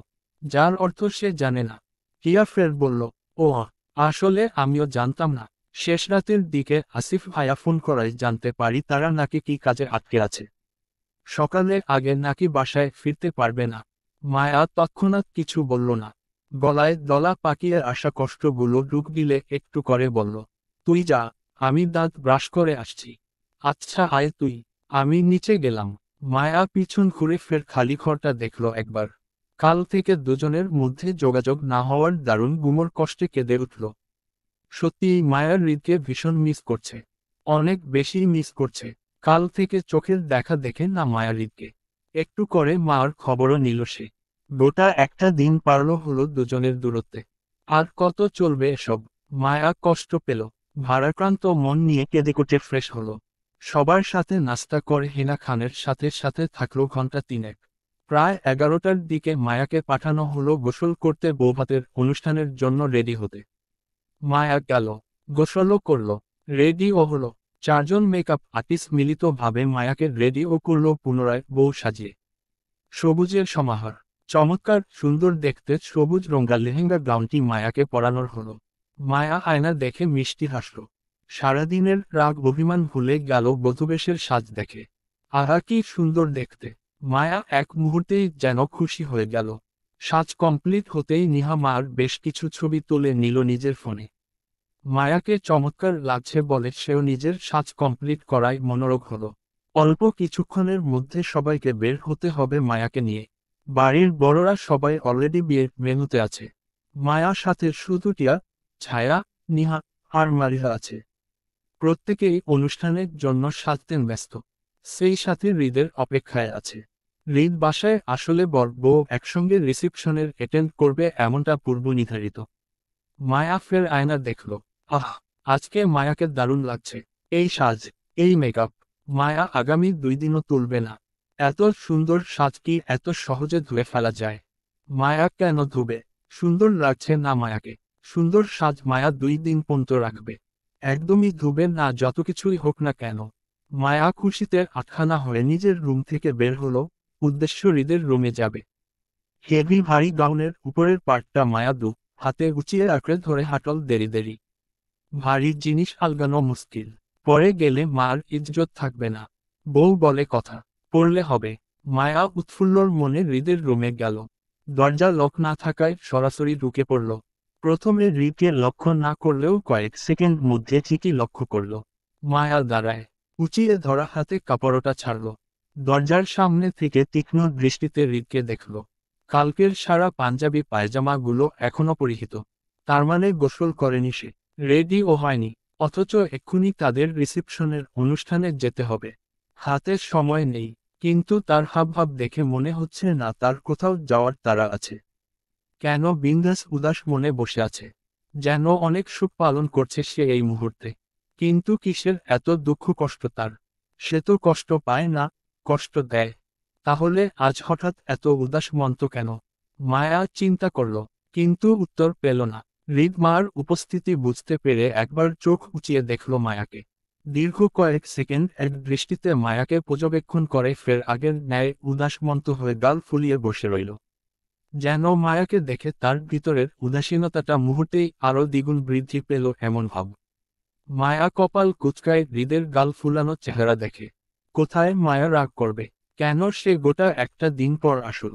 যার অর্থ সে জানে না। টিয়া ফের বলল, ও আসলে আমিও জানতাম না। শেষ রাতের দিকে আসিফ ভাইয়া ফোন করায় জানতে পারি তারা নাকি কি কাজে আটকে আছে। সকালে আগে নাকি বাসায় ফিরতে পারবে না। মায়া তৎক্ষণাৎ কিছু বলল না। গলায় দলা পাকিয়ে আসা কষ্টগুলো ডুব দিলে একটু করে বলল, তুই যা, আমি দাঁত ব্রাশ করে আসছি। আচ্ছা আয় তুই। আমি নিচে গেলাম। মায়া পিছন ঘুরে ফের খালি ঘরটা দেখল একবার। কাল থেকে দুজনের মধ্যে যোগাযোগ না হওয়ার দারুণ গুমর কষ্টে কেঁদে উঠল। সত্যিই মায়ার হৃদকে ভীষণ মিস করছে। অনেক বেশি মিস করছে। কাল থেকে চোখের দেখা দেখে না মায়ার হৃদকে। একটু করে মার খবরও নিল সে। গোটা একটা দিন পারল হলো দুজনের দূরত্বে। আর কত চলবে এসব? মায়া কষ্ট পেল। ভারাক্রান্ত মন নিয়ে কেঁদে কুটে ফ্রেশ হলো। সবার সাথে নাস্তা করে হিনা খানের সাথে সাথে থাকলো ঘন্টা 3-1। প্রায় 11টার দিকে মায়াকে পাঠানো হলো গোসল করতে বৌভাতের অনুষ্ঠানের জন্য রেডি হতে। মায়া গেল, গোসলও করল, রেডিও হলো। 4জন মেকআপ আর্টিস্ট মিলিতভাবে মায়াকে রেডিও করল পুনরায় বউ সাজিয়ে। সবুজের সমাহার। চমৎকার সুন্দর দেখতে সবুজ রঙা লেহেঙ্গা গাউনটি মায়াকে পরানোর হলো। মায়া আয়না দেখে মিষ্টি হাসল। সারাদিনের রাগ অভিমান ভুলে গেল বধূবেশের সাজ দেখে। আহা কি সুন্দর দেখতে! মায়া এক মুহূর্তেই যেন খুশি হয়ে গেল। সাজ কমপ্লিট হতেই নিহা মার বেশ কিছু ছবি তুলে নিল নিজের ফোনে। মায়াকে চমৎকার লাগছে বলে সেও নিজের সাজ কমপ্লিট করায় মনোরোগ হলো। অল্প কিছুক্ষণের মধ্যে সবাইকে বের হতে হবে মায়াকে নিয়ে। বাড়ির বড়রা সবাই অলরেডি বিয়ের মেনুতে আছে। মায়া সাথে শুধু টিয়া, ছায়া, নিহা আর মারিহা আছে। প্রত্যেকেই অনুষ্ঠানের জন্য সাজতেন ব্যস্ত। সেই সাথে হৃদের অপেক্ষায় আছে। হৃদ বাসায় আসলে বর বউ একসঙ্গে রিসিপশনের অ্যাটেন্ড করবে এমনটা পূর্ব নির্ধারিত। মায়া ফের আয়না দেখল। আহ, আজকে মায়াকে দারুণ লাগছে। এই সাজ, এই মেকআপ। মায়া আগামী 2 দিনও তুলবে না। এত সুন্দর সাজ কি এত সহজে ধুয়ে ফেলা যায়? মায়া কেন ধুবে? সুন্দর লাগছে না মায়াকে। সুন্দর সাজ মায়া 2 দিন পর্যন্ত রাখবে। একদমই ধুবে না যত কিছুই হোক না কেন। মায়া খুশিতে আটখানা হয়ে নিজের রুম থেকে বের হলো, উদ্দেশ্য হৃদের রুমে যাবে। হেভি ভারী গাউনের উপরের পার্টটা মায়া হাতে গুছিয়ে আঁকড়ে ধরে হাঁটল দেরি দেরি। ভারী জিনিস আলগানো মুশকিল। পরে গেলে মার ইজ্জত থাকবে না। বউ বলে কথা, পড়লে হবে। মায়া উৎফুল্লর মনে হৃদের রুমে গেল। দরজা লক না থাকায় সরাসরি ঢুকে পড়ল। প্রথমে হৃদকে লক্ষ্য না করলেও কয়েক সেকেন্ড মধ্যে ঠিকই লক্ষ্য করল। মায়া দাঁড়ায়, উঁচিয়ে ধরা হাতে কাপড়টা ছাড়ল। দরজার সামনে থেকে তীক্ষ্ণ দৃষ্টিতে হৃদকে দেখল। কালকের সারা পাঞ্জাবি পায়জামাগুলো এখনো পরিহিত। তার মানে গোসল করেনি সে, রেডিও হয়নি। অথচ এক্ষুনি তাদের রিসিপশনের অনুষ্ঠানে যেতে হবে। হাতে সময় নেই, কিন্তু তার হাবভাব দেখে মনে হচ্ছে না তার কোথাও যাওয়ার তাড়া আছে। কেন বিন্দাস উদাস মনে বসে আছে, যেন অনেক সুখ পালন করছে সে এই মুহূর্তে। কিন্তু কিসের এত দুঃখ কষ্ট তার? সে তো কষ্ট পায় না, কষ্ট দেয়। তাহলে আজ হঠাৎ এত উদাস মন্ত কেন? মায়া চিন্তা করল, কিন্তু উত্তর পেল না। হৃদ মার উপস্থিতি বুঝতে পেরে একবার চোখ উঁচিয়ে দেখল মায়াকে। দীর্ঘ কয়েক সেকেন্ড এক দৃষ্টিতে মায়াকে পর্যবেক্ষণ করে ফের আগের ন্যায় উদাসমন্ত হয়ে গাল ফুলিয়ে বসে রইল। যেন মায়াকে দেখে তার ভিতরের উদাসীনতাটা মুহূর্তেই আরও দ্বিগুণ বৃদ্ধি পেল এমন ভাব। মায়া কপাল কুঁচকায় হৃদের গাল ফুলানো চেহারা দেখে। কোথায় মায়া রাগ করবে? কেন সে গোটা একটা দিন পর আসল?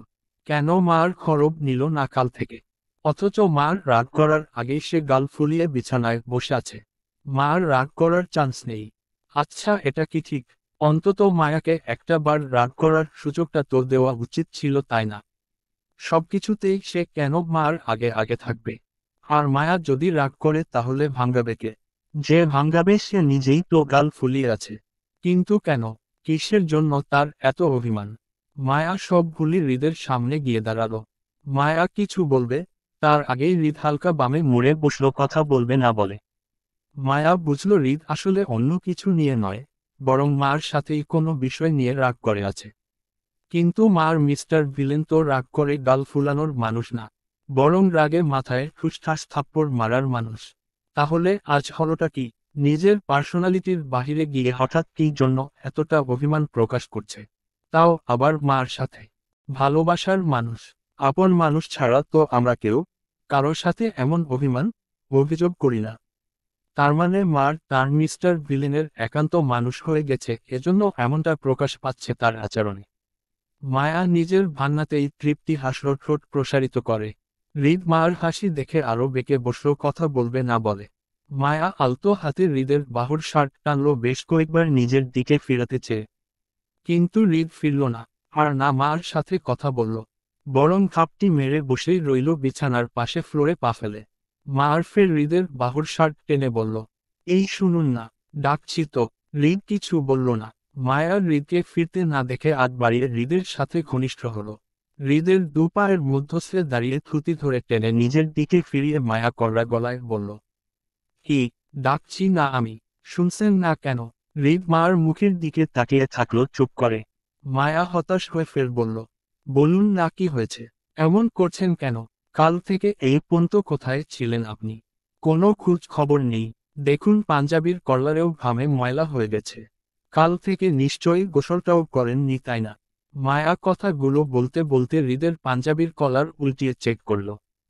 কেন মার খরব নিল না কাল থেকে? অথচ মার রাগ করার আগেই সে গাল ফুলিয়ে বিছানায় বসে আছে। মার রাগ করার চান্স নেই। আচ্ছা, এটা কি ঠিক? অন্তত মায়াকে একটা বার রাগ করার সুযোগটা তো দেওয়া উচিত ছিল, তাই না? সবকিছুতেই সে কেন মার আগে আগে থাকবে? আর মায়া যদি রাগ করে তাহলে ভাঙ্গাবে কে? যে ভাঙ্গাবে সে নিজেই তো গাল ফুলিয়ে আছে। কিন্তু কেন? কিসের জন্য তার এত অভিমান? মায়া সব ভুলি হৃদের সামনে গিয়ে দাঁড়ালো। মায়া কিছু বলবে, তার আগেই হৃদ হালকা বামে মুড়ে বসলো, কথা বলবে না বলে। মায়া বুঝল হৃদ আসলে অন্য কিছু নিয়ে নয়, বরং মার সাথেই কোনো বিষয় নিয়ে রাগ করে আছে। কিন্তু মার মিস্টার ভিলেন তো রাগ করে গাল ফুলানোর মানুষ না, বরং রাগে মাথায় ঠুসঠাস থাপ্পড় মারার মানুষ। তাহলে আজ হলোটা কি? নিজের পার্সোনালিটির বাহিরে গিয়ে হঠাৎ কী জন্য এতটা অভিমান প্রকাশ করছে? তাও আবার মার সাথে। ভালোবাসার মানুষ, আপন মানুষ ছাড়া তো আমরা কেউ কারোর সাথে এমন অভিযোগ করি না। তার মানে মার তার মিস্টার ভিলেনের একান্ত মানুষ হয়ে গেছে, এজন্য এমনটা প্রকাশ পাচ্ছে তার আচরণে। মায়া নিজের ভান্নাতেই তৃপ্তি হাসল, ঠোঁট প্রসারিত করে। হৃদ মার হাসি দেখে আরো বেঁকে বসল, কথা বলবে না বলে। মায়া আলতো হাতে হৃদের বাহুর শার্ট টানল, বেশ কয়েকবার নিজের দিকে ফিরাতে চেয়ে। কিন্তু হৃদ ফিরল না, আর না মার সাথে কথা বলল, বরং ঘাপটি মেরে বসেই রইল বিছানার পাশে ফ্লোরে পা ফেলে। মার ফের হৃদের বাহুর শার্ট টেনে বলল, এই শুনুন না, ডাকছি তো। হৃদ কিছু বলল না। মায়া হৃদকে ফিরতে না দেখে আগ বাড়িয়ে হৃদের সাথে ঘনিষ্ঠ হল। হৃদের দু পায়ের মধ্যস্থে দাঁড়িয়ে থুতি ধরে টেনে নিজের দিকে ফিরিয়ে মায়া কড়া গলায় বলল, কি? ডাকছি না আমি, শুনছেন না কেন? হৃদ মার মুখের দিকে তাকিয়ে থাকলো চুপ করে। মায়া হতাশ হয়ে ফের বলল, বলুন না, কি হয়েছে? এমন করছেন কেন? কাল থেকে এই পর্যন্ত কোথায় ছিলেন আপনি? কোনো খোঁজ খবর নেই। দেখুন পাঞ্জাবির কলারেও ঘামে ময়লা হয়ে গেছে। কাল থেকে নিশ্চয়ই গোসলটাও করেননি, তাই না? মায়া কথাগুলো বলতে বলতে হৃদের পাঞ্জাবির কলার উল্টিয়ে চেক করল।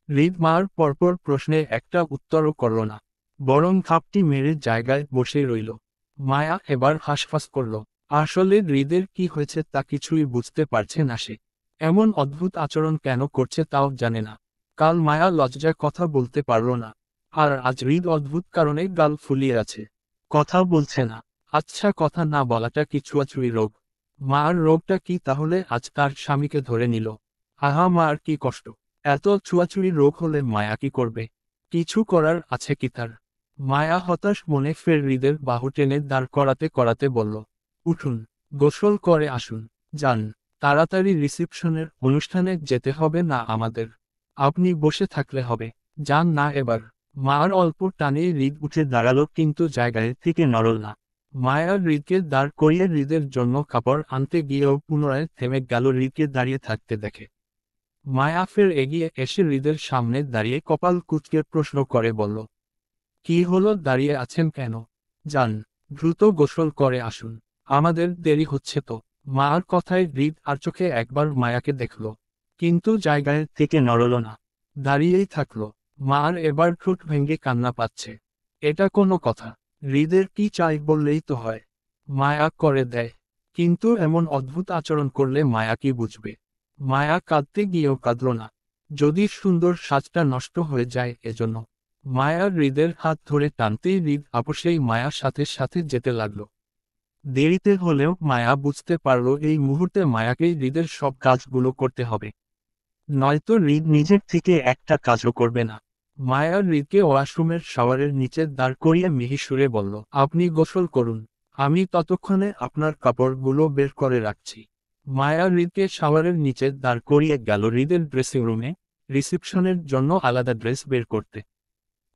হৃদ মার পরপর প্রশ্নে একটা উত্তরও করল না, বরং ঘাপটি মেরে জায়গায় বসে রইল। মায়া এবার হাসফাস করল। আসলে হৃদের কি হয়েছে তা কিছুই বুঝতে পারছে না সে। এমন অদ্ভুত আচরণ কেন করছে তাও জানে না। কাল মায়া লজ্জায় কথা বলতে পারল না, আর আজ হৃদ অদ্ভুত কারণে গাল ফুলিয়ে আছে, কথা বলছে না। আচ্ছা, কথা না বলাটা কি ছুয়াছুয়ি রোগ? মার রোগটা কি তাহলে আজ তার স্বামীকে ধরে নিল? আহা, মার কি কষ্ট! এত ছুয়াছুয়ি রোগ হলে মায়া কি করবে? কিছু করার আছে কি তার? মায়া হতাশ মনে ফের হৃদের বাহু টেনে দাঁড় করাতে করাতে বলল, উঠুন, গোসল করে আসুন, যান। তাড়াতাড়ি রিসেপশনের অনুষ্ঠানে যেতে হবে না আমাদের। আপনি বসে থাকলে হবে, যান না এবার। মার অল্প টানে হৃদ উঠে দাঁড়ালো, কিন্তু জায়গায় থেকে নড়ল না। মায়া হৃদকে দাঁড় করিয়ে হৃদের জন্য কাপড় আনতে গিয়েও পুনরায় থেমে গেল হৃদকে দাঁড়িয়ে থাকতে দেখে। মায়া ফের এগিয়ে এসে হৃদের সামনে দাঁড়িয়ে কপাল কুঁচকে প্রশ্ন করে বলল, কি হলো, দাঁড়িয়ে আছেন কেন? যান, দ্রুত গোসল করে আসুন, আমাদের দেরি হচ্ছে তো। মার কথায় হৃদ আর চোখে একবার মায়াকে দেখল, কিন্তু জায়গায় থেকে নড়ল না, দাঁড়িয়েই থাকলো। মার এবার ঠোঁট ভেঙে কান্না পাচ্ছে। এটা কোনো কথা? হৃদের কি চাই বললেই তো হয়, মায়া করে দেয়। কিন্তু এমন অদ্ভুত আচরণ করলে মায়া কি বুঝবে? মায়া কাঁদতে গিয়েও কাঁদল না, যদি সুন্দর সাজটা নষ্ট হয়ে যায় এজন্য। মায়া হৃদের হাত ধরে টানতেই হৃদ আপোষেই মায়ার সাথে সাথে যেতে লাগলো। দেরিতে হলেও মায়া বুঝতে পারল এই মুহূর্তে মায়াকেই হৃদের সব কাজগুলো করতে হবে, নয়তো হৃদ নিজের থেকে একটা কাজও করবে না। মায়া হৃদকে ওয়াশরুমের শাওয়ারের নিচে দাঁড় করিয়ে মিহি সুরে বলল, আপনি গোসল করুন, আমি ততক্ষণে আপনার কাপড়গুলো বের করে রাখছি। মায়া হৃদকে শাওয়ারের নিচে দাঁড় করিয়ে গেল হৃদের ড্রেসিং রুমে, রিসেপশনের জন্য আলাদা ড্রেস বের করতে।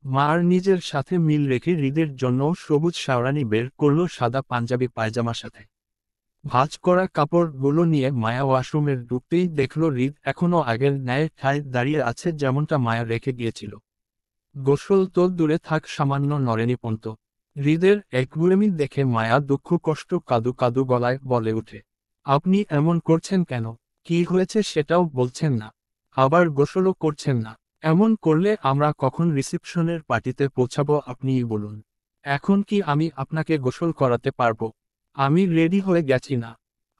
মার নিজের সাথে মিল রেখে হৃদের জন্য সবুজ শাওরানি বের করল সাদা পাঞ্জাবি পায়জামার সাথে। ভাঁজ করা কাপড়গুলো নিয়ে মায়া ওয়াশরুমের ঢুকতেই দেখল হৃদ এখনো আগের ন্যায় ঠায় দাঁড়িয়ে আছে, যেমনটা মায়া রেখে গিয়েছিল। গোসল তো দূরে থাক, সামান্য নড়েনি পন্ত। হৃদের একগুড়েমি দেখে মায়া দুঃখ কষ্ট কাদু কাদু গলায় বলে ওঠে, আপনি এমন করছেন কেন? কি হয়েছে সেটাও বলছেন না, আবার গোসলও করছেন না। এমন করলে আমরা কখন রিসেপশনের পার্টিতে পৌঁছাবো আপনিই বলুন। এখন কি আমি আপনাকে গোসল করাতে পারবো? আমি রেডি হয়ে গেছি না।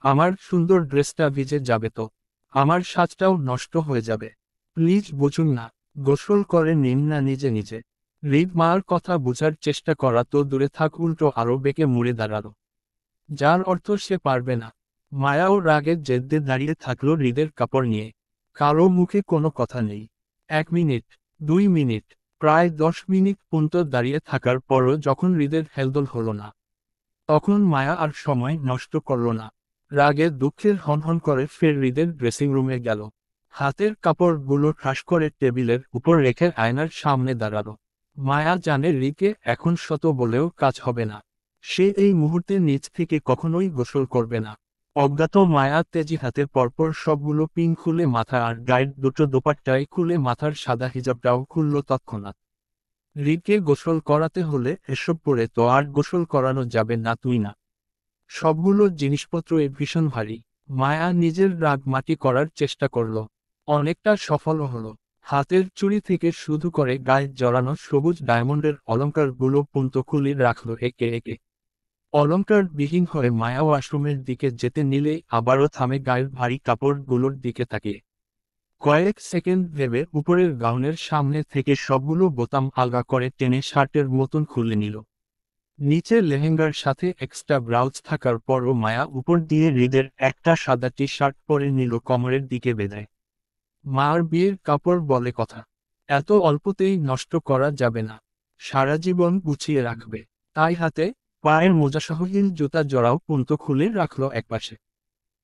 আমার সুন্দর ড্রেসটা ভিজে যাবে তো, আমার সাজটাও নষ্ট হয়ে যাবে। প্লিজ বুঝুন না, গোসল করে নিন না নিজে নিজে। হৃদ মার কথা বোঝার চেষ্টা করা তো দূরে থাক, উল্টো আরো বেঁকে মুড়ে দাঁড়ালো, যার অর্থ সে পারবে না। মায়াও রাগে জেদ্দে দাঁড়িয়ে থাকলো হৃদের কাপড় নিয়ে। কারো মুখে কোনো কথা নেই। 1 মিনিট, 2 মিনিট, প্রায় 10 মিনিট পর্যন্ত দাঁড়িয়ে থাকার পরও যখন হৃদের হেলদোল হলো না, তখন মায়া আর সময় নষ্ট করল না। রাগে দুঃখের হনহন করে ফের হৃদের ড্রেসিং রুমে গেল। হাতের কাপড়গুলো ঠাস করে টেবিলের উপর রেখে আয়নার সামনে দাঁড়ালো। মায়া জানে হৃদকে এখন শত বলেও কাজ হবে না। সে এই মুহূর্তে নিজ থেকে কখনোই গোসল করবে না। অজ্ঞাত মায়া তেজি হাতে পরপর সবগুলো পিন খুলে মাথা আর গায়ের দুটো দোপাট্টায় খুলে মাথার সাদা হিজাবটাও খুলল তৎক্ষণাৎ। হৃদকে গোসল করাতে হলে এসব পরে তো আর গোসল করানো যাবে না, তুই না। সবগুলো জিনিসপত্র ভীষণ ভারী। মায়া নিজের রাগ মাটি করার চেষ্টা করল। অনেকটা সফলও হলো। হাতের চুড়ি থেকে শুরু করে গায়ে জড়ানো সবুজ ডায়মন্ডের অলংকারগুলো পুন্ত খুলে রাখল একে একে। অলংকার বিহীন হয়ে মায়া ওয়াশরুমের দিকে যেতে নিলেই আবারও থামে গায়ের ভারী কাপড়গুলোর দিকে তাকিয়ে। কয়েক সেকেন্ড ভেবে উপরের গাউনের সামনে থেকে সবগুলো বোতাম আলগা করে টেনে শার্টের মতন খুলে নিল। নিচে লেহেঙ্গার সাথে এক্সট্রা ব্লাউজ থাকার পরও মায়া উপর দিয়ে হৃদের একটা সাদা টি শার্ট পরে নিল কোমরের দিকে বেঁধে। মার বিয়ের কাপড় বলে কথা, এত অল্পতেই নষ্ট করা যাবে না, সারা জীবন গুছিয়ে রাখবে। তাই হাতে পায়ের মোজাসহ হিল জুতা জড়াও পুন্ত খুলে রাখল একপাশে।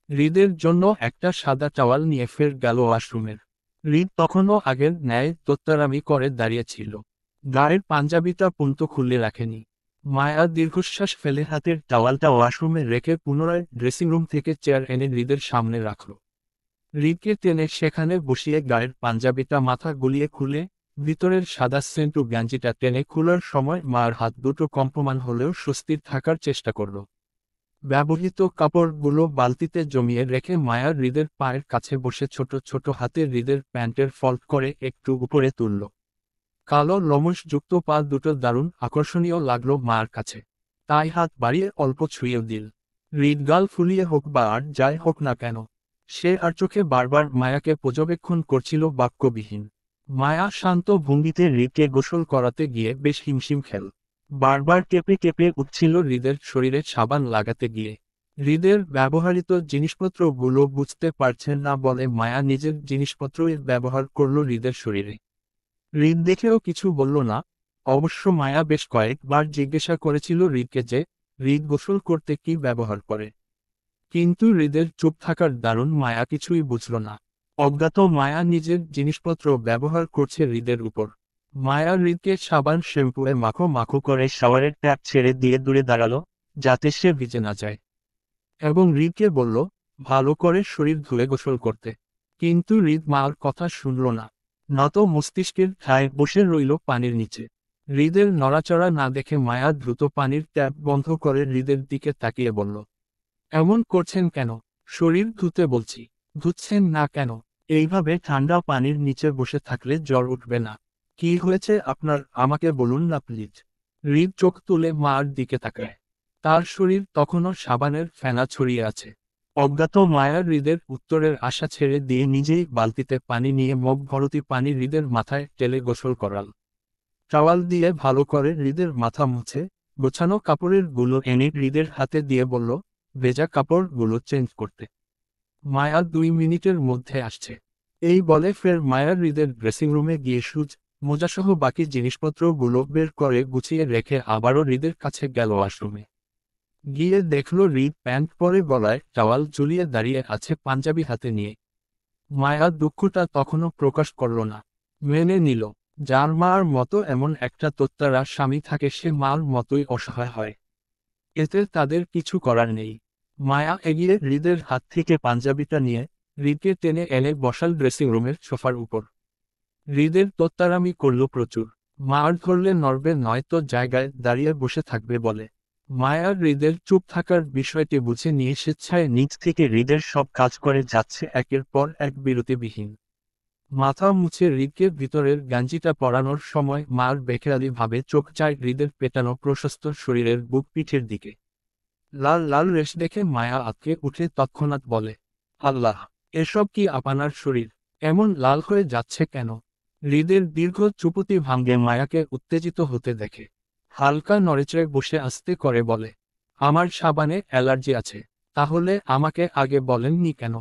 হৃদের জন্য একটা সাদা টাওয়াল নিয়ে ফের গেল ওয়াশরুমের। হৃদ তখনও আগের ন্যায় দোত্তারামি করে দাঁড়িয়েছিল। গায়ের পাঞ্জাবিটা পুন্ত খুলে রাখেনি। মায়া দীর্ঘশ্বাস ফেলে হাতের টাওয়ালটা ওয়াশরুমে রেখে পুনরায় ড্রেসিং রুম থেকে চেয়ার এনে হৃদের সামনে রাখল। হৃদকে টেনে সেখানে বসিয়ে গায়ের পাঞ্জাবিটা মাথা গুলিয়ে খুলে ভিতরের সাদা সেন্টু গ্যাঞ্জিটা টেনে খোলার সময় মার হাত দুটো কম্পমান হলেও স্বস্তির থাকার চেষ্টা করল। ব্যবহৃত কাপড়গুলো বালতিতে জমিয়ে রেখে মায়া হৃদের পায়ের কাছে বসে ছোট ছোট হাতে হৃদের প্যান্টের ফল্ট করে একটু উপরে তুলল। কালো লোমশযুক্ত পা দুটো দারুণ আকর্ষণীয় লাগলো মার কাছে। তাই হাত বাড়িয়ে অল্প ছুঁয়ে দিল। হৃদ গাল ফুলিয়ে হোক বা আর যাই হোক না কেন, সে আর চোখে বারবার মায়াকে পর্যবেক্ষণ করছিল বাক্যবিহীন। মায়া শান্ত ভঙ্গিতে হৃদকে গোসল করাতে গিয়ে বেশ হিমশিম খেল। বারবার কেঁপে কেঁপে উঠছিল হৃদের শরীরে সাবান লাগাতে গিয়ে। হৃদের ব্যবহৃত জিনিসপত্রগুলো বুঝতে পারছেন না বলে মায়া নিজের জিনিসপত্রই ব্যবহার করল হৃদের শরীরে। হৃদ দেখেও কিছু বলল না। অবশ্য মায়া বেশ কয়েকবার জিজ্ঞাসা করেছিল হৃদকে যে হৃদ গোসল করতে কি ব্যবহার করে, কিন্তু হৃদের চুপ থাকার দারুণ মায়া কিছুই বুঝল না। অজ্ঞাত মায়া নিজের জিনিসপত্র ব্যবহার করছে হৃদের উপর। মায়া হৃদকে সাবান শ্যাম্পুয়ে মাখো মাখো করে শাওয়ারের ট্যাপ ছেড়ে দিয়ে দূরে দাঁড়ালো, যাতে সে ভিজে না যায়। এবং হৃদকে বলল ভালো করে শরীর ধুয়ে গোসল করতে। কিন্তু হৃদ মার কথা শুনল না। নত মস্তিষ্কের ঠায় বসে রইল পানির নিচে। হৃদের নড়াচড়া না দেখে মায়া দ্রুত পানির ট্যাপ বন্ধ করে হৃদের দিকে তাকিয়ে বলল, এমন করছেন কেন? শরীর ধুতে বলছি, ধুচ্ছেন না কেন? এইভাবে ঠান্ডা পানির নিচে বসে থাকলে জ্বর উঠবে না। কি হয়েছে আপনার, আমাকে বলুন না প্লিজ। হৃদ চোখ তুলে মার দিকে তাকায়। তার শরীর তখনও সাবানের ফেনা ছড়িয়ে আছে। অজ্ঞাত মায়া হৃদের উত্তরের আশা ছেড়ে দিয়ে নিজেই বালতিতে পানি নিয়ে মগ ভরতি পানি হৃদের মাথায় টেলে গোসল করাল। টাওয়াল দিয়ে ভালো করে হৃদের মাথা মুছে গোছানো কাপড়ের গুলো এনে হৃদের হাতে দিয়ে বলল, ভেজা কাপড়গুলো চেঞ্জ করতে। মায়া 2 মিনিটের মধ্যে আসছে। এই বলে ফের মায়া হৃদের ড্রেসিং রুমে গিয়ে সুচ মোজাসহ বাকি জিনিসপত্রগুলো বের করে গুছিয়ে রেখে আবারও হৃদের কাছে গেল ওয়াশরুমে। গিয়ে দেখল হৃদ প্যান্ট পরে গলায় টাওয়াল ঝুলিয়ে দাঁড়িয়ে আছে পাঞ্জাবি হাতে নিয়ে। মায়া দুঃখটা তখনও প্রকাশ করল না। মেনে নিল, যার মার মতো এমন একটা তোত্তারা স্বামী থাকে সে মার মতোই অসহায় হয়। এতে তাদের কিছু করার নেই। মায়া এগিয়ে হৃদের হাত থেকে পাঞ্জাবিটা নিয়ে হৃদকে টেনে এনে বসাল ড্রেসিং রুমের সোফার উপর। হৃদের তোত্তারামি করল প্রচুর। মার ধরলে নড়বে নয়তো জায়গায় দাঁড়িয়ে বসে থাকবে বলে। মায়া হৃদের চুপ থাকার বিষয়টি বুঝে নিয়ে স্বেচ্ছায় নিজ থেকে হৃদের সব কাজ করে যাচ্ছে একের পর এক বিরতিবিহীন। মাথা মুছে হৃদকে ভিতরের গাঞ্জিটা পরানোর সময় মার বেখেয়ালি ভাবে চোখ চায় হৃদের পেটানো প্রশস্ত শরীরের বুক পিঠের দিকে। লাল লাল রেশ দেখে মায়া আঁতকে উঠে তৎক্ষণাৎ বলে, আল্লাহ, এসব কি আপনার শরীর? এমন লাল হয়ে যাচ্ছে কেন? হৃদের দীর্ঘ চুপতি ভাঙ্গে মায়াকে উত্তেজিত হতে দেখে হালকা নড়েচড়ে বসে আস্তে করে বলে, আমার সাবানে অ্যালার্জি আছে। তাহলে আমাকে আগে বলেননি কেন?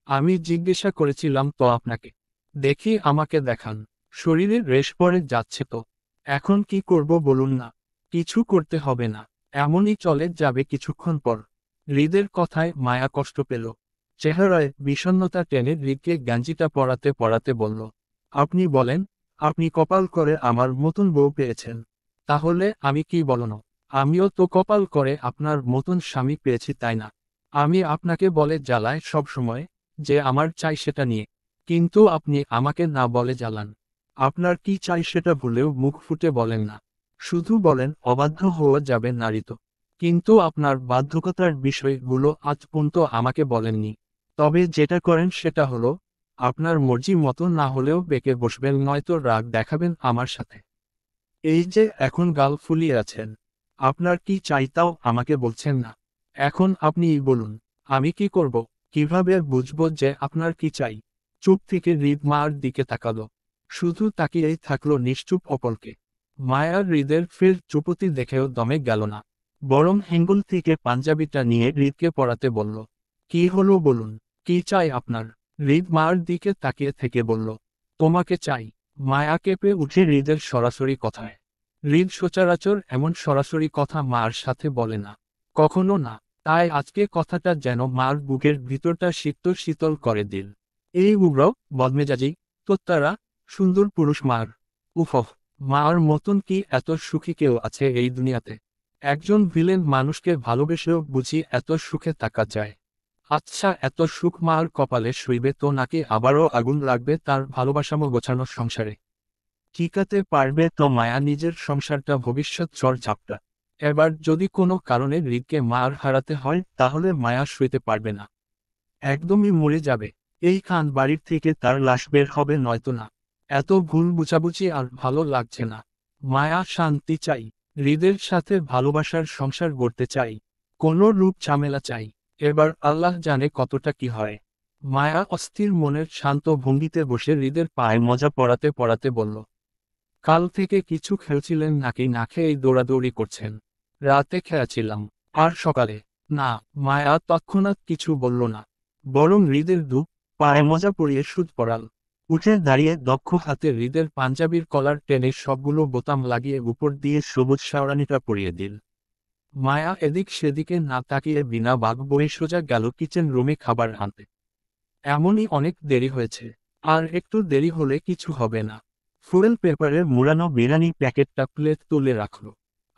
আমি জিজ্ঞাসা করেছিলাম তো আপনাকে। দেখি আমাকে দেখান। শরীরে রেশ পড়ে যাচ্ছে তো। এখন কি করব বলুন না? কিছু করতে হবে না, এমনই চলে যাবে কিছুক্ষণ পর। হৃদের কথায় মায়া কষ্ট পেল। চেহারায় বিষণ্ণতা টেনে হৃদকে গাঞ্জিটা পরাতে পরাতে বলল, আপনি বলেন, আপনি কপাল করে আমার মতন বউ পেয়েছেন। তাহলে আমি কি বলনো? আমিও তো কপাল করে আপনার মতন স্বামী পেয়েছি, তাই না? আমি আপনাকে বলে জ্বালায় সব সময় যে আমার চাই সেটা নিয়ে, কিন্তু আপনি আমাকে না বলে জ্বালান। আপনার কি চাই সেটা ভুলেও মুখ ফুটে বলেন না। শুধু বলেন অবাধ্য হওয়া যাবে নারী তো। কিন্তু আপনার বাধ্যকতার বিষয়গুলো আজ পর্যন্ত আমাকে বলেননি। তবে যেটা করেন সেটা হলো, আপনার মর্জি মতো না হলেও বেঁকে বসবেন, নয়তো রাগ দেখাবেন আমার সাথে। এই যে এখন গাল ফুলিয়ে আছেন, আপনার কি চাই তাও আমাকে বলছেন না। এখন আপনিই বলুন, আমি কি করব? কিভাবে বুঝবো যে আপনার কি চাই? চুপ থেকে হৃদ মার দিকে তাকালো। শুধু তাকিয়েই থাকলো নিশ্চুপ অপলকে। মায়ার হৃদের ফের চুপতি দেখেও দমে গেল না, বরং হেঙ্গুল থেকে পাঞ্জাবিটা নিয়ে হৃদকে পরাতে বলল, কি হলো বলুন, কি চাই আপনার? হৃদ মার দিকে তাকিয়ে থেকে বলল, তোমাকে চাই। মায়া কেঁপে উঠে হৃদের সরাসরি কথায়। হৃদ সচরাচর এমন সরাসরি কথা মার সাথে বলে না, কখনো না। তাই আজকে কথাটা যেন মার বুকের ভিতরটা শীতল শীতল করে দিল। এই উগ্র, বদমেজাজি, তোত্তারা, সুন্দর পুরুষ মার। উফ, মার মতন কি এত সুখী কেউ আছে এই দুনিয়াতে? একজন ভিলেন মানুষকে ভালোবেসেও বুঝি এত সুখে থাকা যায়? আচ্ছা, এত সুখ মার কপালে শুইবে তো নাকি আবারও আগুন লাগবে তার ভালোবাসামো গোছানো সংসারে? ঠিকাতে পারবে তো মায়া নিজের সংসারটা, ভবিষ্যৎ চর ঝাপটা? এবার যদি কোনো কারণে হৃদকে মার হারাতে হয় তাহলে মায়া শুইতে পারবে না, একদমই মরে যাবে। এই খান বাড়ির থেকে তার লাশ বের হবে নয়তো না। এত ভুল বুঝাবুঝি আর ভালো লাগছে না। মায়া শান্তি চাই, হৃদের সাথে ভালোবাসার সংসার গড়তে চাই, কোনো রূপ ঝামেলা চাই। এবার আল্লাহ জানে কতটা কি হয়। মায়া অস্থির মনের শান্ত ভঙ্গিতে বসে হৃদের পায়ে মজা পড়াতে পড়াতে বলল, কাল থেকে কিছু খেলছিলেন নাকি না খেয়েই দৌড়াদৌড়ি করছেন? রাতে খেয়েছিলাম। আর সকালে? না। মায়া তৎক্ষণাৎ কিছু বলল না, বরং হৃদের দু পায়ে মজা পরিয়ে সুদ পড়াল। উঠে দাঁড়িয়ে দক্ষ হাতে হৃদের পাঞ্জাবির কলার টেনে সবগুলো বোতাম লাগিয়ে উপর দিয়ে সবুজ শেওড়ানিটা পরিয়ে দিল। মায়া এদিক সেদিকে না তাকিয়ে বিনা বাগ বয়ে সোজা গেল কিচেন রুমে খাবার আনতে। এমনই অনেক দেরি হয়েছে, আর একটু দেরি হলে কিছু হবে না। ফুয়েল পেপারে মুড়ানো বিরিয়ানি প্যাকেটটা প্লেট তুলে রাখল।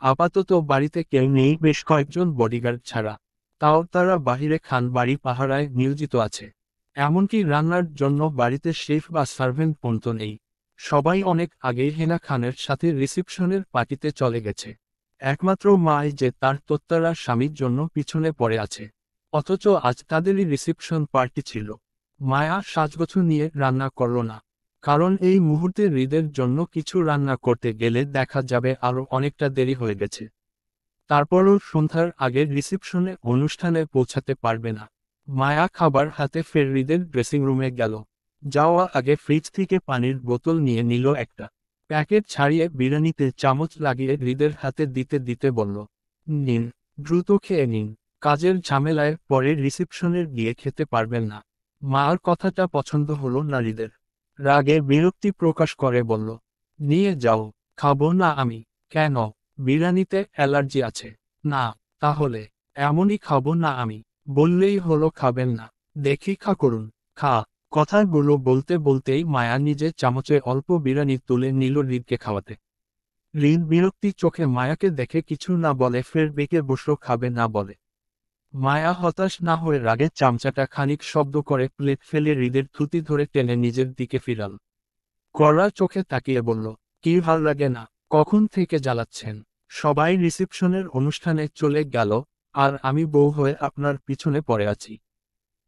আপাতত বাড়িতে কেউ নেই বেশ কয়েকজন বডিগার্ড ছাড়া। তাও তারা বাহিরে খান বাড়ি পাহারায় নিয়োজিত আছে। এমনকি রান্নার জন্য বাড়িতে শেফ বা সার্ভেন্ট পর্যন্ত নেই। সবাই অনেক আগেই হেনা খানের সাথে রিসিপশনের পার্টিতে চলে গেছে। একমাত্র মাই যে তার তোত্তারা স্বামীর জন্য পিছনে পড়ে আছে। অথচ আজ তাদেরই রিসিপশন পার্টি ছিল। মায়া সাজগোছু নিয়ে রান্না করল না, কারণ এই মুহূর্তে হৃদের জন্য কিছু রান্না করতে গেলে দেখা যাবে আরও অনেকটা দেরি হয়ে গেছে। তারপরও সন্ধ্যার আগে রিসিপশনে অনুষ্ঠানে পৌঁছাতে পারবে না। মায়া খাবার হাতে ফের হৃদের ড্রেসিং রুমে গেল। যাওয়া আগে ফ্রিজ থেকে পানির বোতল নিয়ে নিল একটা। প্যাকেট ছাড়িয়ে বিরিয়ানিতে চামচ লাগিয়ে হৃদের হাতে দিতে দিতে বলল, নিন, দ্রুত খেয়ে নিন। কাজের ঝামেলায় পরে রিসিপশনের গিয়ে খেতে পারবেন না। মার কথাটা পছন্দ হলো না হৃদের। রাগে বিরক্তি প্রকাশ করে বলল, নিয়ে যাও। খাবো না আমি। কেন? বিরিয়ানিতে অ্যালার্জি আছে? না। তাহলে? এমনই খাবো না আমি। বললেই হলো খাবেন না। দেখি খা করুন। খা। কথাগুলো বলতে বলতেই মায়া নিজে চামচে অল্প বিরিয়ানি তুলে নিল হৃদকে খাওয়াতে। হৃদ বিরক্তি চোখে মায়াকে দেখে কিছু না বলে ফের বেঁকে বসল খাবে না বলে। মায়া হতাশ না হয়ে রাগে চামচাটা খানিক শব্দ করে প্লেট ফেলে হৃদের থুতি ধরে টেনে নিজের দিকে ফিরাল। কড়া চোখে তাকিয়ে বলল, কি ভাল লাগে না? কখন থেকে জ্বালাচ্ছেন? সবাই রিসেপশনের অনুষ্ঠানে চলে গেল, আর আমি বউ হয়ে আপনার পিছনে পড়ে আছি।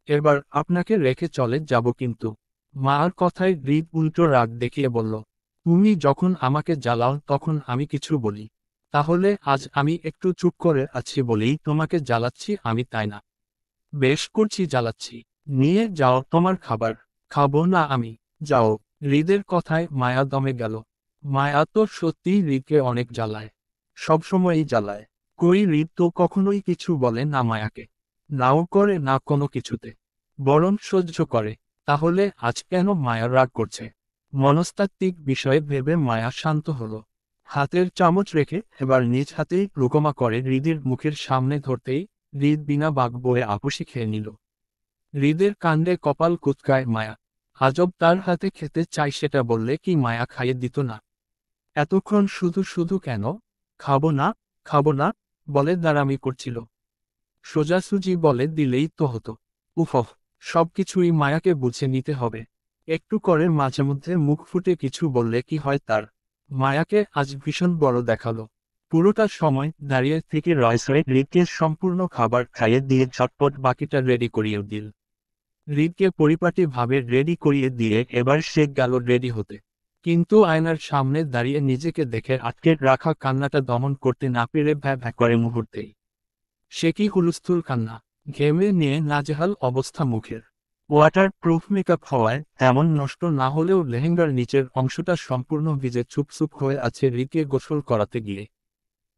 এবার আপনাকে রেখে চলে যাব কিন্তু। মার কথায় হৃদ উল্টো রাগ দেখিয়ে বলল, তুমি যখন আমাকে জ্বালাও তখন আমি কিছু বলি। তাহলে আজ আমি একটু চুপ করে আছি বলেই তোমাকে জ্বালাচ্ছি আমি, তাই না? বেশ করছি জ্বালাচ্ছি। নিয়ে যাও তোমার খাবার। খাবো না আমি। যাও। হৃদের কথায় মায়া দমে গেল। মায়া তো সত্যিই হৃদকে অনেক জ্বালায়। সবসময়ই জ্বালায়। কই হৃদ তো কখনোই কিছু বলে না মায়াকে। নাও করে না কোনো কিছুতে। বরং সহ্য করে। তাহলে আজ কেন মায়া রাগ করছে? মনস্তাত্ত্বিক বিষয়ে ভেবে মায়া শান্ত হলো। হাতের চামচ রেখে এবার নিজ হাতেই রুকমা করে হৃদের মুখের সামনে ধরতেই হৃদ বিনা বাগ বয়ে আপুসি খেয়ে নিল। হৃদের কাণ্ডে কপাল কুঁচকায় মায়া। আজব, তার হাতে খেতে চাই সেটা বললে কি মায়া খাইয়ে দিত না? এতক্ষণ শুধু শুধু কেন খাবো না, খাবো না বলে দাঁড়ামি করছিল। সোজাসুজি বলে দিলেই তো হতো। উফ, সবকিছুই মায়াকে বুঝে নিতে হবে। একটু করে মাঝে মধ্যে মুখ ফুটে কিছু বললে কি হয় তার? মায়াকে আজ ভীষণ বড় দেখালো। পুরোটা সময় দাঁড়িয়ে থেকে রয়সরে হৃদকে সম্পূর্ণ খাবার খাইয়ে দিয়ে ঝটপট বাকিটা রেডি করিয়ে দিল। হৃদকে পরিপাটিভাবে রেডি করিয়ে দিয়ে এবার সে গেল রেডি হতে। কিন্তু আয়নার সামনে দাঁড়িয়ে নিজেকে দেখে আটকে রাখা কান্নাটা দমন করতে না পেরে ভ্যা ভ্যা করে মুহূর্তেই। সে কি হুলস্থুল কান্না! ঘেমে নিয়ে নাজেহাল অবস্থা মুখের। ওয়াটার প্রুফ মেকআপ হওয়ায় তেমন নষ্ট না হলেও লেহেঙ্গার নিচের অংশটা সম্পূর্ণ ভিজে চুপচুপ হয়ে আছে হৃদকে গোসল করাতে গিয়ে।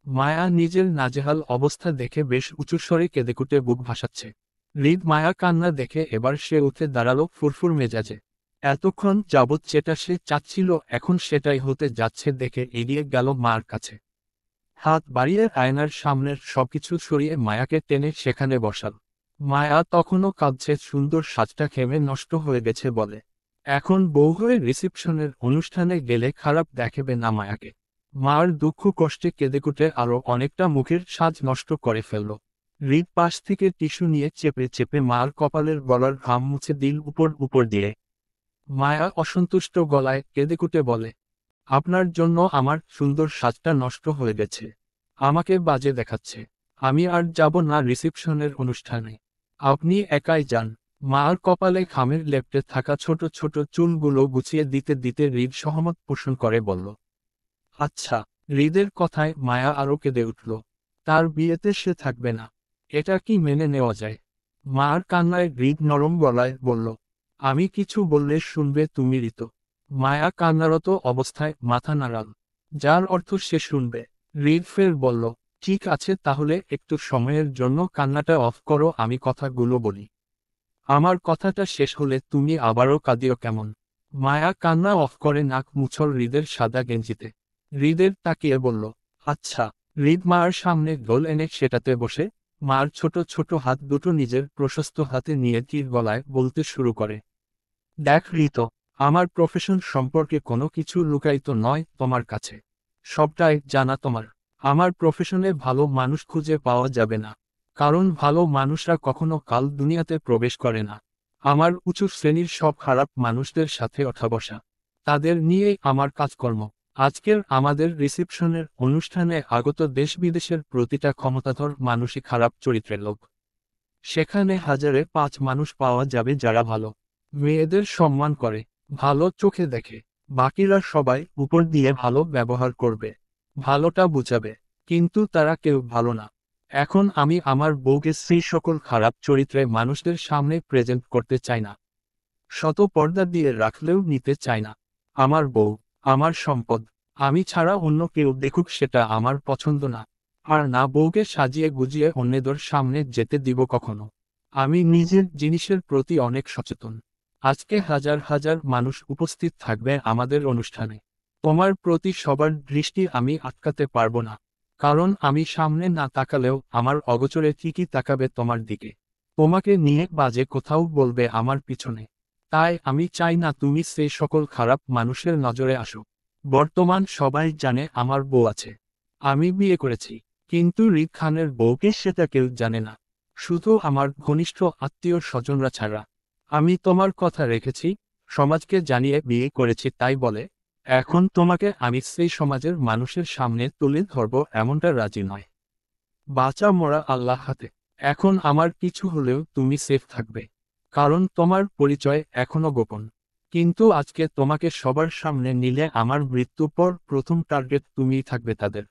মায়া নিজের নাজেহাল অবস্থা দেখে বেশ উঁচুস্বরে কেঁদেকুটে বুক ভাসাচ্ছে। হৃদ মায়া কান্না দেখে এবার সে উঠে দাঁড়ালো ফুরফুর মেজাজে। এতক্ষণ যাবৎ যেটা সে চাচ্ছিল এখন সেটাই হতে যাচ্ছে দেখে এগিয়ে গেল মার কাছে। হাত বাড়িয়ে আয়নার সামনের সবকিছু সরিয়ে মায়াকে টেনে সেখানে বসাল। মায়া তখনও কাঁদছে, সুন্দর সাজটা ঘেমে নষ্ট হয়ে গেছে বলে। এখন বউ হয়ে রিসেপশনের অনুষ্ঠানে গেলে খারাপ দেখাবে না মায়াকে। মার দুঃখ কষ্টে কেঁদেকুটে আরো অনেকটা মুখের সাজ নষ্ট করে ফেলল। হৃদ পাশ থেকে টিস্যু নিয়ে চেপে চেপে মার কপালের গলার ঘাম মুছে দিল উপর উপর দিয়ে। মায়া অসন্তুষ্ট গলায় কেঁদেকুটে বলে, আপনার জন্য আমার সুন্দর সাজটা নষ্ট হয়ে গেছে। আমাকে বাজে দেখাচ্ছে। আমি আর যাব না রিসেপশনের অনুষ্ঠানে। আপনি একাই যান। মার কপালে ঘামের লেপ্টে থাকা ছোট ছোট চুলগুলো গুছিয়ে দিতে দিতে হৃদ সহমত পোষণ করে বলল, আচ্ছা। হৃদের কথায় মায়া আরও কেঁদে উঠল। তার বিয়েতে সে থাকবে না। এটা কি মেনে নেওয়া যায়? মার কান্নায় হৃদ নরম গলায় বলল, আমি কিছু বললে শুনবে তুমি ঋত? মায়া কান্নারত অবস্থায় মাথা নাড়াল, যার অর্থ সে শুনবে। হৃদ ফের বলল, ঠিক আছে তাহলে একটু সময়ের জন্য কান্নাটা অফ করো, আমি কথাগুলো বলি। আমার কথাটা শেষ হলে তুমি আবারও কাঁদিও কেমন? মায়া কান্না অফ করে নাক মুছল হৃদের সাদা গেঞ্জিতে। হৃদের তাকিয়ে বলল, আচ্ছা। হৃদ মার সামনে গোল এনে সেটাতে বসে মার ছোট ছোট হাত দুটো নিজের প্রশস্ত হাতে নিয়ে ধীর গলায় বলতে শুরু করে, দেখ ঋত, আমার প্রফেশন সম্পর্কে কোনো কিছু লুকায়িত নয় তোমার কাছে। সবটাই জানা তোমার। আমার প্রফেশনে ভালো মানুষ খুঁজে পাওয়া যাবে না। কারণ ভালো মানুষরা কখনো কাল দুনিয়াতে প্রবেশ করে না। আমার উঁচু শ্রেণীর সব খারাপ মানুষদের সাথে ওঠা বসা। তাদের নিয়েই আমার কাজকর্ম। আজকের আমাদের রিসেপশনের অনুষ্ঠানে আগত দেশ বিদেশের প্রতিটা ক্ষমতাধর মানুষই খারাপ চরিত্রের লোক। সেখানে হাজারে 5 মানুষ পাওয়া যাবে যারা ভালো মেয়েদের সম্মান করে, ভালো চোখে দেখে। বাকিরা সবাই উপর দিয়ে ভালো ব্যবহার করবে, ভালোটা বুঝাবে। কিন্তু তারা কেউ ভালো না। এখন আমি আমার বউকে সেই সকল খারাপ চরিত্রে মানুষদের সামনে প্রেজেন্ট করতে চাই না। শত পর্দা দিয়ে রাখলেও নিতে চাই না। আমার বউ আমার সম্পদ। আমি ছাড়া অন্য কেউ দেখুক সেটা আমার পছন্দ না। আর না বউকে সাজিয়ে গুজিয়ে অন্যদের সামনে যেতে দিব কখনো। আমি নিজের জিনিসের প্রতি অনেক সচেতন। আজকে হাজার হাজার মানুষ উপস্থিত থাকবে আমাদের অনুষ্ঠানে। তোমার প্রতি সবার দৃষ্টি আমি আটকাতে পারবো না। কারণ আমি সামনে না তাকালেও আমার অগোচরে ঠিকই তাকাবে তোমার দিকে। তোমাকে নিয়ে বাজে কোথাও বলবে আমার পিছনে। তাই আমি চাই না তুমি সেই সকল খারাপ মানুষের নজরে আসো। বর্তমান সবাই জানে আমার বউ আছে। আমি বিয়ে করেছি। কিন্তু রিক খানের বউকে সেটা কেউ জানে না। শুধু আমার ঘনিষ্ঠ আত্মীয় স্বজনরা ছাড়া। আমি তোমার কথা রেখেছি, সমাজকে জানিয়ে বিয়ে করেছি তাই বলে এখন তোমাকে আমি সেই সমাজের মানুষের সামনে তুলে ধরব এমনটা রাজি নয়। বাঁচা মরা আল্লাহ হাতে। এখন আমার কিছু হলেও তুমি সেফ থাকবে, কারণ তোমার পরিচয় এখনো গোপন। কিন্তু আজকে তোমাকে সবার সামনে নিলে আমার মৃত্যুর পর প্রথম টার্গেট তুমিই থাকবে তাদের।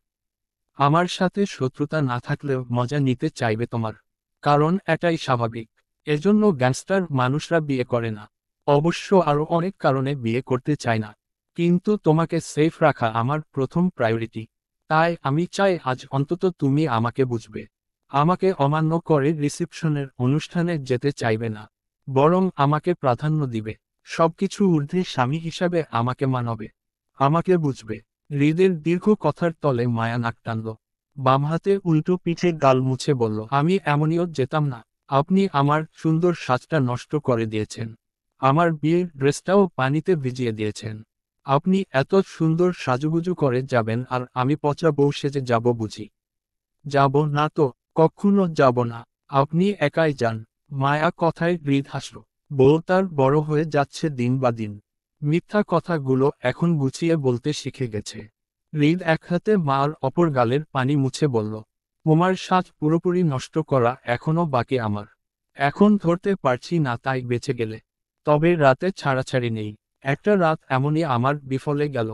আমার সাথে শত্রুতা না থাকলেও মজা নিতে চাইবে তোমার, কারণ এটাই স্বাভাবিক। এজন্য গ্যাংস্টার মানুষরা বিয়ে করে না। অবশ্য আরও অনেক কারণে বিয়ে করতে চায় না, কিন্তু তোমাকে সেফ রাখা আমার প্রথম প্রায়োরিটি। তাই আমি চাই আজ অন্তত তুমি আমাকে বুঝবে। আমাকে অমান্য করে রিসেপশনের অনুষ্ঠানে যেতে চাইবে না, বরং আমাকে প্রাধান্য দিবে। সবকিছু ঊর্ধ্বে স্বামী হিসাবে আমাকে মানবে, আমাকে বুঝবে। হৃদের দীর্ঘ কথার তলে মায়া নাক টানল। বাম হাতে উল্টো পিঠে গাল মুছে বলল, আমি এমনিও যেতাম না। আপনি আমার সুন্দর সাজটা নষ্ট করে দিয়েছেন, আমার বিয়ের ড্রেসটাও পানিতে ভিজিয়ে দিয়েছেন। আপনি এত সুন্দর সাজুগুজু করে যাবেন আর আমি পচা বউ সেজে যাব বুঝি? যাব না তো, কখনো যাব না। আপনি একাই যান। মায়া কথায় হৃদ হাসল। বউ তার বড় হয়ে যাচ্ছে দিন বা দিন। মিথ্যা কথাগুলো এখন গুছিয়ে বলতে শিখে গেছে। হৃদ এক হাতে মার অপর গালের পানি মুছে বলল, তোমার সাজ পুরোপুরি নষ্ট করা এখনো বাকি আমার। এখন ধরতে পারছি না তাই বেঁচে গেলে। তবে রাতে ছাড়াছাড়ি নেই। একটা রাত এমনই আমার বিফলে গেল,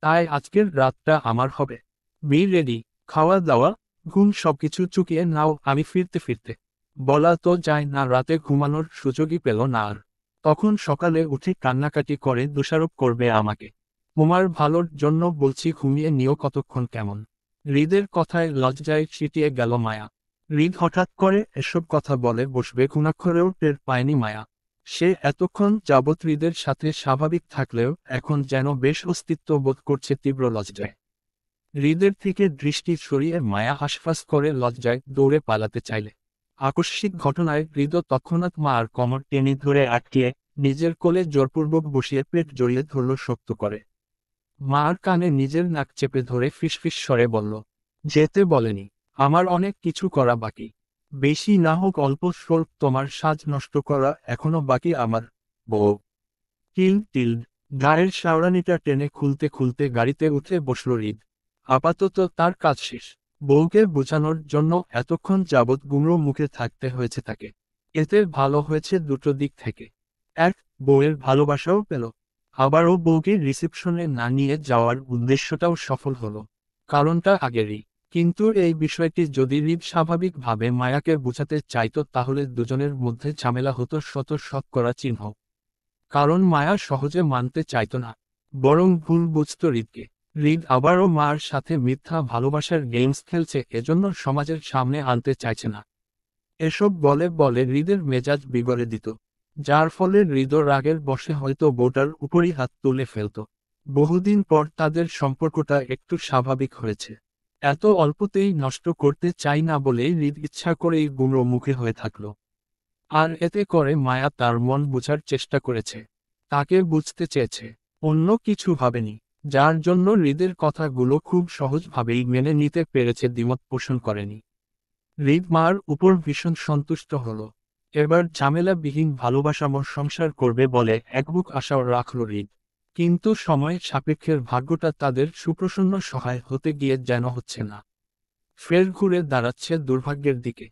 তাই আজকের রাতটা আমার হবে। Be ready. খাওয়া দাওয়া, ঘুম সবকিছু চুকিয়ে নাও। আমি ফিরতে ফিরতে বলা তো যায় না, রাতে ঘুমানোর সুযোগই পেল না আর। তখন সকালে উঠে কান্নাকাটি করে দোষারোপ করবে আমাকে। তোমার ভালোর জন্য বলছি, ঘুমিয়ে নিও কতক্ষণ কেমন। হৃদের কথায় লজ্জায় ছিটিয়ে গেল মায়া। হৃদ হঠাৎ করে এসব কথা বলে বসবে ঘুণাক্ষরেও টের পায়নি মায়া। সে এতক্ষণ যাবৎ হৃদের সাথে স্বাভাবিক থাকলেও এখন যেন বেশ অস্তিত্ব বোধ করছে তীব্র লজ্জায়। হৃদের থেকে দৃষ্টি সরিয়ে মায়া হাসফাস করে লজ্জায় দৌড়ে পালাতে চাইলে আকস্মিক ঘটনায় হৃদ তৎক্ষণাৎ মার কোমর টেনে ধরে আটকিয়ে নিজের কোলে জোরপূর্বক বসিয়ে পেট জড়িয়ে ধরল শক্ত করে। মার কানে নিজের নাক চেপে ধরে ফিসফিস স্বরে বলল, যেতে বলেনি? আমার অনেক কিছু করা বাকি। বেশি না হোক অল্প স্বল্প তোমার সাজ নষ্ট করা এখনো বাকি আমার। বউ। Till till. গায়ের শাওরানিটা টেনে খুলতে খুলতে গাড়িতে উঠে বসল হৃদ। আপাতত তার কাজ শেষ। বউকে বোঝানোর জন্য এতক্ষণ যাবৎ গুমড়ো মুখে থাকতে হয়েছে তাকে। এতে ভালো হয়েছে দুটো দিক থেকে। এক, বউয়ের ভালোবাসাও পেল। আবারও বউকে রিসেপশনে না নিয়ে যাওয়ার উদ্দেশ্যটাও সফল হলো। কারণটা আগেরই। কিন্তু এই বিষয়টি যদি হৃদ স্বাভাবিকভাবে মায়াকে বোঝাতে চাইতো তাহলে দুজনের মধ্যে ঝামেলা হতো শত শতকরা চিহ্ন। কারণ মায়া সহজে মানতে চাইতো না, বরং ভুল বুঝত হৃদকে। হৃদ আবারও মার সাথে মিথ্যা ভালোবাসার গেমস খেলছে, এজন্য সমাজের সামনে আনতে চাইছে না। এসব বলে বলে হৃদের মেজাজ বিগড়ে দিত, যার ফলে হৃদ রাগের বশে হয়তো বউটার উপরই হাত তুলে ফেলত। বহুদিন পর তাদের সম্পর্কটা একটু স্বাভাবিক হয়েছে। এত অল্পতেই নষ্ট করতে চাই না বলেই হৃদ ইচ্ছা করেই গুমড়ো মুখে হয়ে থাকল। আর এতে করে মায়া তার মন বোঝার চেষ্টা করেছে, তাকে বুঝতে চেয়েছে, অন্য কিছু ভাবেনি। যার জন্য হৃদের কথাগুলো খুব সহজভাবেই মেনে নিতে পেরেছে, দ্বিমত পোষণ করেনি। হৃদ মার উপর ভীষণ সন্তুষ্ট হল। এবার ঝামেলাবিহীন ভালোবাসাময় সংসার করবে বলে একবুক আশাও রাখল হৃদ। কিন্তু সময় সাপেক্ষের ভাগ্যটা তাদের সুপ্রসন্ন সহায় হতে গিয়ে যেন হচ্ছে না, ফের ঘুরে দাঁড়াচ্ছে দুর্ভাগ্যের দিকে।